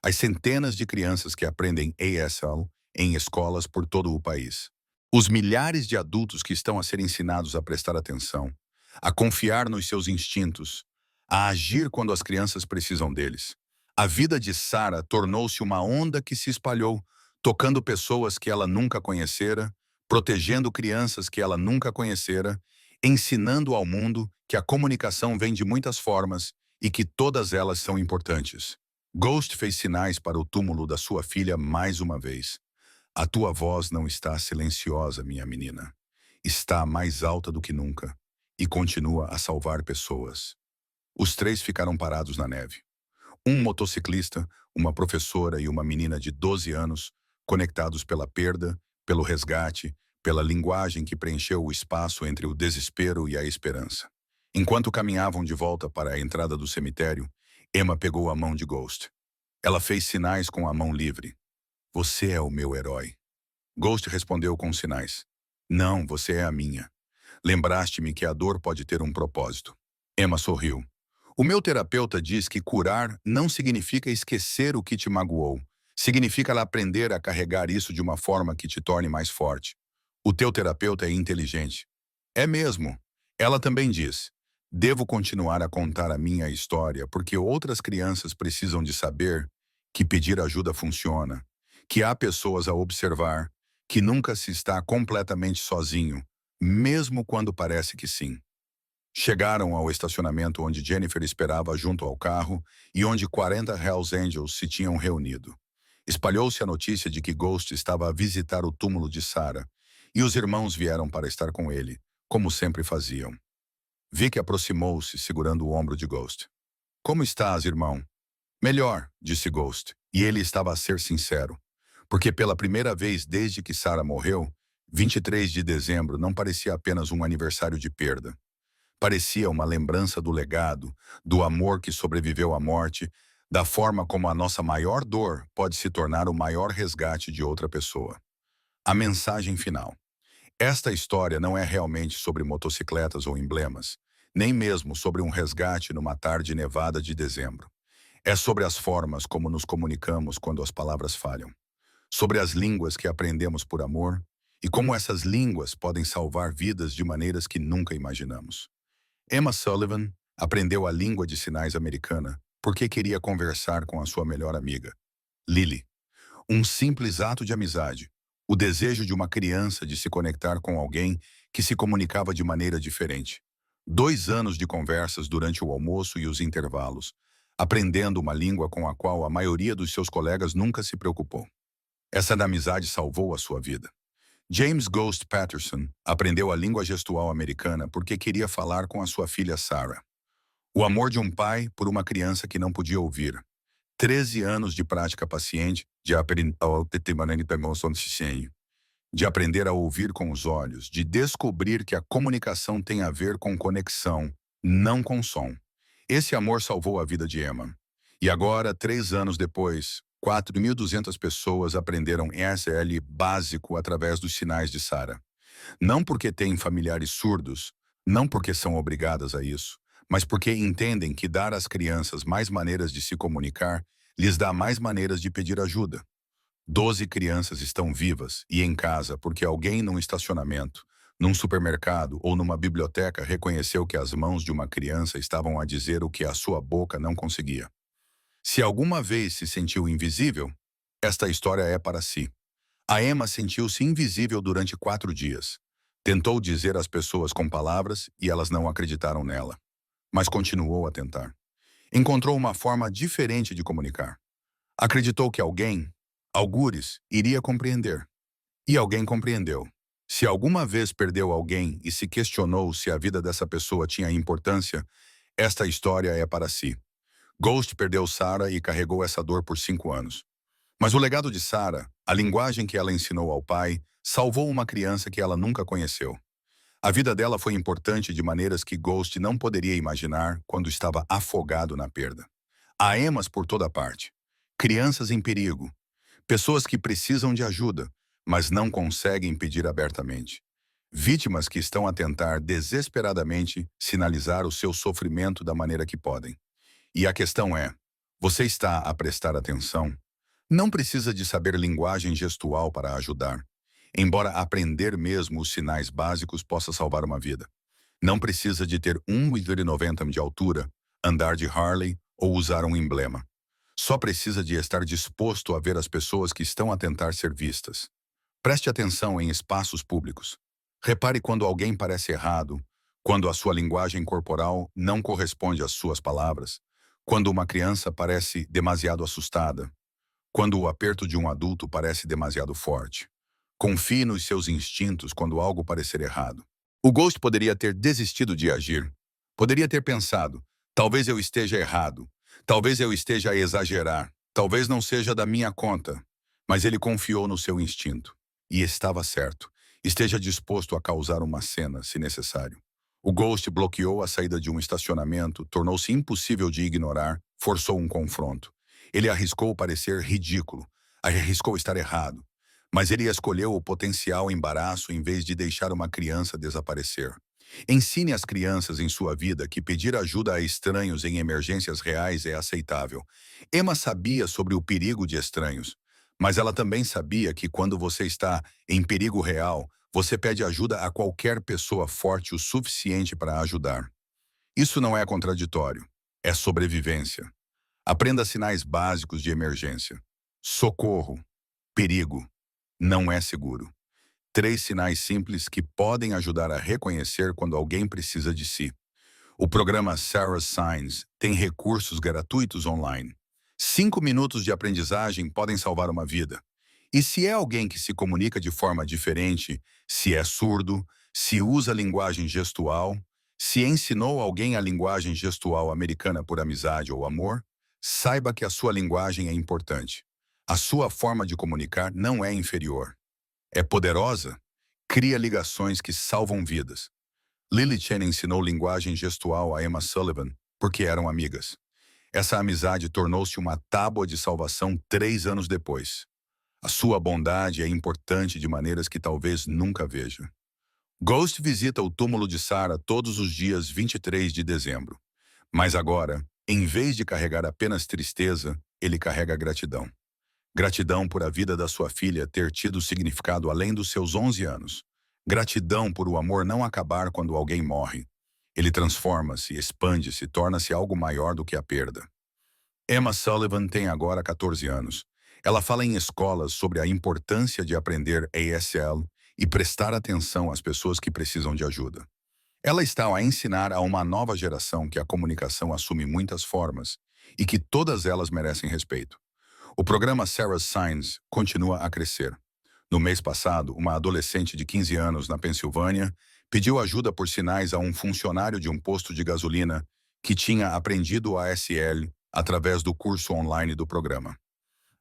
As centenas de crianças que aprendem ASL em escolas por todo o país. Os milhares de adultos que estão a ser ensinados a prestar atenção, a confiar nos seus instintos, a agir quando as crianças precisam deles. A vida de Sarah tornou-se uma onda que se espalhou, tocando pessoas que ela nunca conhecera, protegendo crianças que ela nunca conhecera, ensinando ao mundo que a comunicação vem de muitas formas e que todas elas são importantes. Ghost fez sinais para o túmulo da sua filha mais uma vez. A tua voz não está silenciosa, minha menina. Está mais alta do que nunca e continua a salvar pessoas. Os três ficaram parados na neve. Um motociclista, uma professora e uma menina de 12 anos, conectados pela perda, pelo resgate, pela linguagem que preencheu o espaço entre o desespero e a esperança. Enquanto caminhavam de volta para a entrada do cemitério, Emma pegou a mão de Ghost. Ela fez sinais com a mão livre. Você é o meu herói. Ghost respondeu com sinais. Não, você é a minha. Lembraste-me que a dor pode ter um propósito. Emma sorriu. O meu terapeuta diz que curar não significa esquecer o que te magoou. Significa aprender a carregar isso de uma forma que te torne mais forte. O teu terapeuta é inteligente. É mesmo. Ela também diz. Devo continuar a contar a minha história porque outras crianças precisam de saber que pedir ajuda funciona, que há pessoas a observar, que nunca se está completamente sozinho, mesmo quando parece que sim. Chegaram ao estacionamento onde Jennifer esperava junto ao carro e onde 40 Hells Angels se tinham reunido. Espalhou-se a notícia de que Ghost estava a visitar o túmulo de Sarah e os irmãos vieram para estar com ele, como sempre faziam. Vic aproximou-se, segurando o ombro de Ghost. Como estás, irmão? Melhor, disse Ghost, e ele estava a ser sincero. Porque pela primeira vez desde que Sarah morreu, 23 de dezembro não parecia apenas um aniversário de perda. Parecia uma lembrança do legado, do amor que sobreviveu à morte, da forma como a nossa maior dor pode se tornar o maior resgate de outra pessoa. A mensagem final. Esta história não é realmente sobre motocicletas ou emblemas, nem mesmo sobre um resgate numa tarde nevada de dezembro. É sobre as formas como nos comunicamos quando as palavras falham, sobre as línguas que aprendemos por amor e como essas línguas podem salvar vidas de maneiras que nunca imaginamos. Emma Sullivan aprendeu a língua de sinais americana porque queria conversar com a sua melhor amiga, Lily. Um simples ato de amizade, o desejo de uma criança de se conectar com alguém que se comunicava de maneira diferente. 2 anos de conversas durante o almoço e os intervalos, aprendendo uma língua com a qual a maioria dos seus colegas nunca se preocupou. Essa amizade salvou a sua vida. James Ghost Patterson aprendeu a língua gestual americana porque queria falar com a sua filha Sarah. O amor de um pai por uma criança que não podia ouvir. 13 anos de prática paciente de aprender a ouvir com os olhos, de descobrir que a comunicação tem a ver com conexão, não com som. Esse amor salvou a vida de Emma. E agora, 3 anos depois, 4.200 pessoas aprenderam ESL básico através dos sinais de Sarah. Não porque têm familiares surdos, não porque são obrigadas a isso, mas porque entendem que dar às crianças mais maneiras de se comunicar lhes dá mais maneiras de pedir ajuda. 12 crianças estão vivas e em casa porque alguém num estacionamento, num supermercado ou numa biblioteca reconheceu que as mãos de uma criança estavam a dizer o que a sua boca não conseguia. Se alguma vez se sentiu invisível, esta história é para si. A Emma sentiu-se invisível durante 4 dias. Tentou dizer às pessoas com palavras e elas não acreditaram nela. Mas continuou a tentar. Encontrou uma forma diferente de comunicar. Acreditou que alguém, algures, iria compreender. E alguém compreendeu. Se alguma vez perdeu alguém e se questionou se a vida dessa pessoa tinha importância, esta história é para si. Ghost perdeu Sarah e carregou essa dor por 5 anos. Mas o legado de Sarah, a linguagem que ela ensinou ao pai, salvou uma criança que ela nunca conheceu. A vida dela foi importante de maneiras que Ghost não poderia imaginar quando estava afogado na perda. Há Emmas por toda parte. Crianças em perigo. Pessoas que precisam de ajuda, mas não conseguem pedir abertamente. Vítimas que estão a tentar desesperadamente sinalizar o seu sofrimento da maneira que podem. E a questão é, você está a prestar atenção? Não precisa de saber linguagem gestual para ajudar, embora aprender mesmo os sinais básicos possa salvar uma vida. Não precisa de ter 1,90 m de altura, andar de Harley ou usar um emblema. Só precisa de estar disposto a ver as pessoas que estão a tentar ser vistas. Preste atenção em espaços públicos. Repare quando alguém parece errado, quando a sua linguagem corporal não corresponde às suas palavras, quando uma criança parece demasiado assustada, quando o aperto de um adulto parece demasiado forte. Confie nos seus instintos quando algo parecer errado. O Ghost poderia ter desistido de agir. Poderia ter pensado, talvez eu esteja errado, talvez eu esteja a exagerar, talvez não seja da minha conta. Mas ele confiou no seu instinto. E estava certo. Esteja disposto a causar uma cena, se necessário. O Ghost bloqueou a saída de um estacionamento, tornou-se impossível de ignorar, forçou um confronto. Ele arriscou parecer ridículo, arriscou estar errado, mas ele escolheu o potencial embaraço em vez de deixar uma criança desaparecer. Ensine às crianças em sua vida que pedir ajuda a estranhos em emergências reais é aceitável. Emma sabia sobre o perigo de estranhos, mas ela também sabia que quando você está em perigo real, você pede ajuda a qualquer pessoa forte o suficiente para ajudar. Isso não é contraditório, é sobrevivência. Aprenda sinais básicos de emergência. Socorro, perigo, não é seguro. 3 sinais simples que podem ajudar a reconhecer quando alguém precisa de si. O programa Sarah Signs tem recursos gratuitos online. 5 minutos de aprendizagem podem salvar uma vida. E se é alguém que se comunica de forma diferente, se é surdo, se usa linguagem gestual, se ensinou alguém a linguagem gestual americana por amizade ou amor, Saiba que a sua linguagem é importante. A sua forma de comunicar não é inferior. É poderosa? Cria ligações que salvam vidas. Lily Chen ensinou linguagem gestual a Emma Sullivan porque eram amigas. Essa amizade tornou-se uma tábua de salvação 3 anos depois. A sua bondade é importante de maneiras que talvez nunca veja. Ghost visita o túmulo de Sarah todos os dias 23 de dezembro. Mas agora, em vez de carregar apenas tristeza, ele carrega gratidão. Gratidão por a vida da sua filha ter tido significado além dos seus 11 anos. Gratidão por o amor não acabar quando alguém morre. Ele transforma-se, expande-se, torna-se algo maior do que a perda. Emma Sullivan tem agora 14 anos. Ela fala em escolas sobre a importância de aprender ASL e prestar atenção às pessoas que precisam de ajuda. Ela está a ensinar a uma nova geração que a comunicação assume muitas formas e que todas elas merecem respeito. O programa Sarah's Signs continua a crescer. No mês passado, uma adolescente de 15 anos na Pensilvânia pediu ajuda por sinais a um funcionário de um posto de gasolina que tinha aprendido o ASL através do curso online do programa.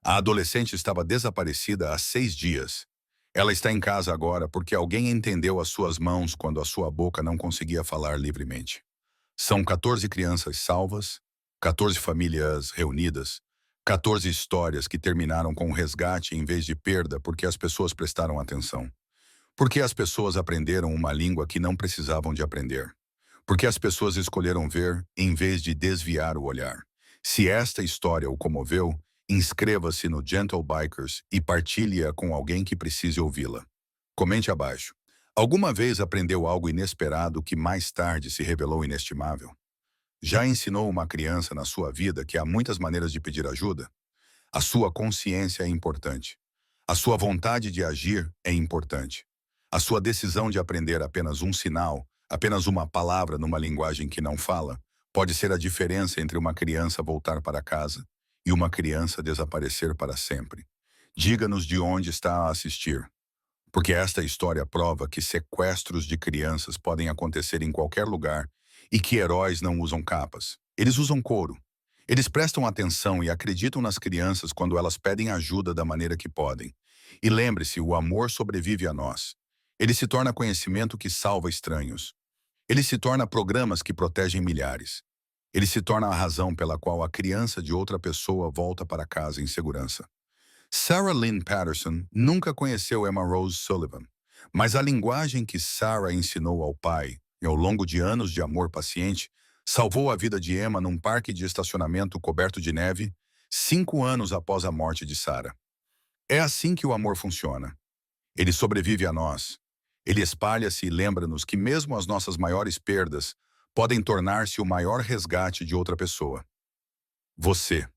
A adolescente estava desaparecida há 6 dias. Ela está em casa agora porque alguém entendeu as suas mãos quando a sua boca não conseguia falar livremente. São 14 crianças salvas, 14 famílias reunidas, 14 histórias que terminaram com resgate em vez de perda porque as pessoas prestaram atenção. Porque as pessoas aprenderam uma língua que não precisavam de aprender. Porque as pessoas escolheram ver em vez de desviar o olhar. Se esta história o comoveu, inscreva-se no Gentle Bikers e partilhe-a com alguém que precise ouvi-la. Comente abaixo. Alguma vez aprendeu algo inesperado que mais tarde se revelou inestimável? Já ensinou uma criança na sua vida que há muitas maneiras de pedir ajuda? A sua consciência é importante. A sua vontade de agir é importante. A sua decisão de aprender apenas um sinal, apenas uma palavra numa linguagem que não fala, pode ser a diferença entre uma criança voltar para casa e uma criança desaparecer para sempre. Diga-nos de onde está a assistir, porque esta história prova que sequestros de crianças podem acontecer em qualquer lugar e que heróis não usam capas. Eles usam couro. Eles prestam atenção e acreditam nas crianças quando elas pedem ajuda da maneira que podem. E lembre-se, o amor sobrevive a nós. Ele se torna conhecimento que salva estranhos. Ele se torna programas que protegem milhares. Ele se torna a razão pela qual a criança de outra pessoa volta para casa em segurança. Sarah Lynn Patterson nunca conheceu Emma Rose Sullivan, mas a linguagem que Sarah ensinou ao pai, e ao longo de anos de amor paciente, salvou a vida de Emma num parque de estacionamento coberto de neve, 5 anos após a morte de Sarah. É assim que o amor funciona. Ele sobrevive a nós. Ele espalha-se e lembra-nos que mesmo as nossas maiores perdas podem tornar-se o maior resgate de outra pessoa. Você.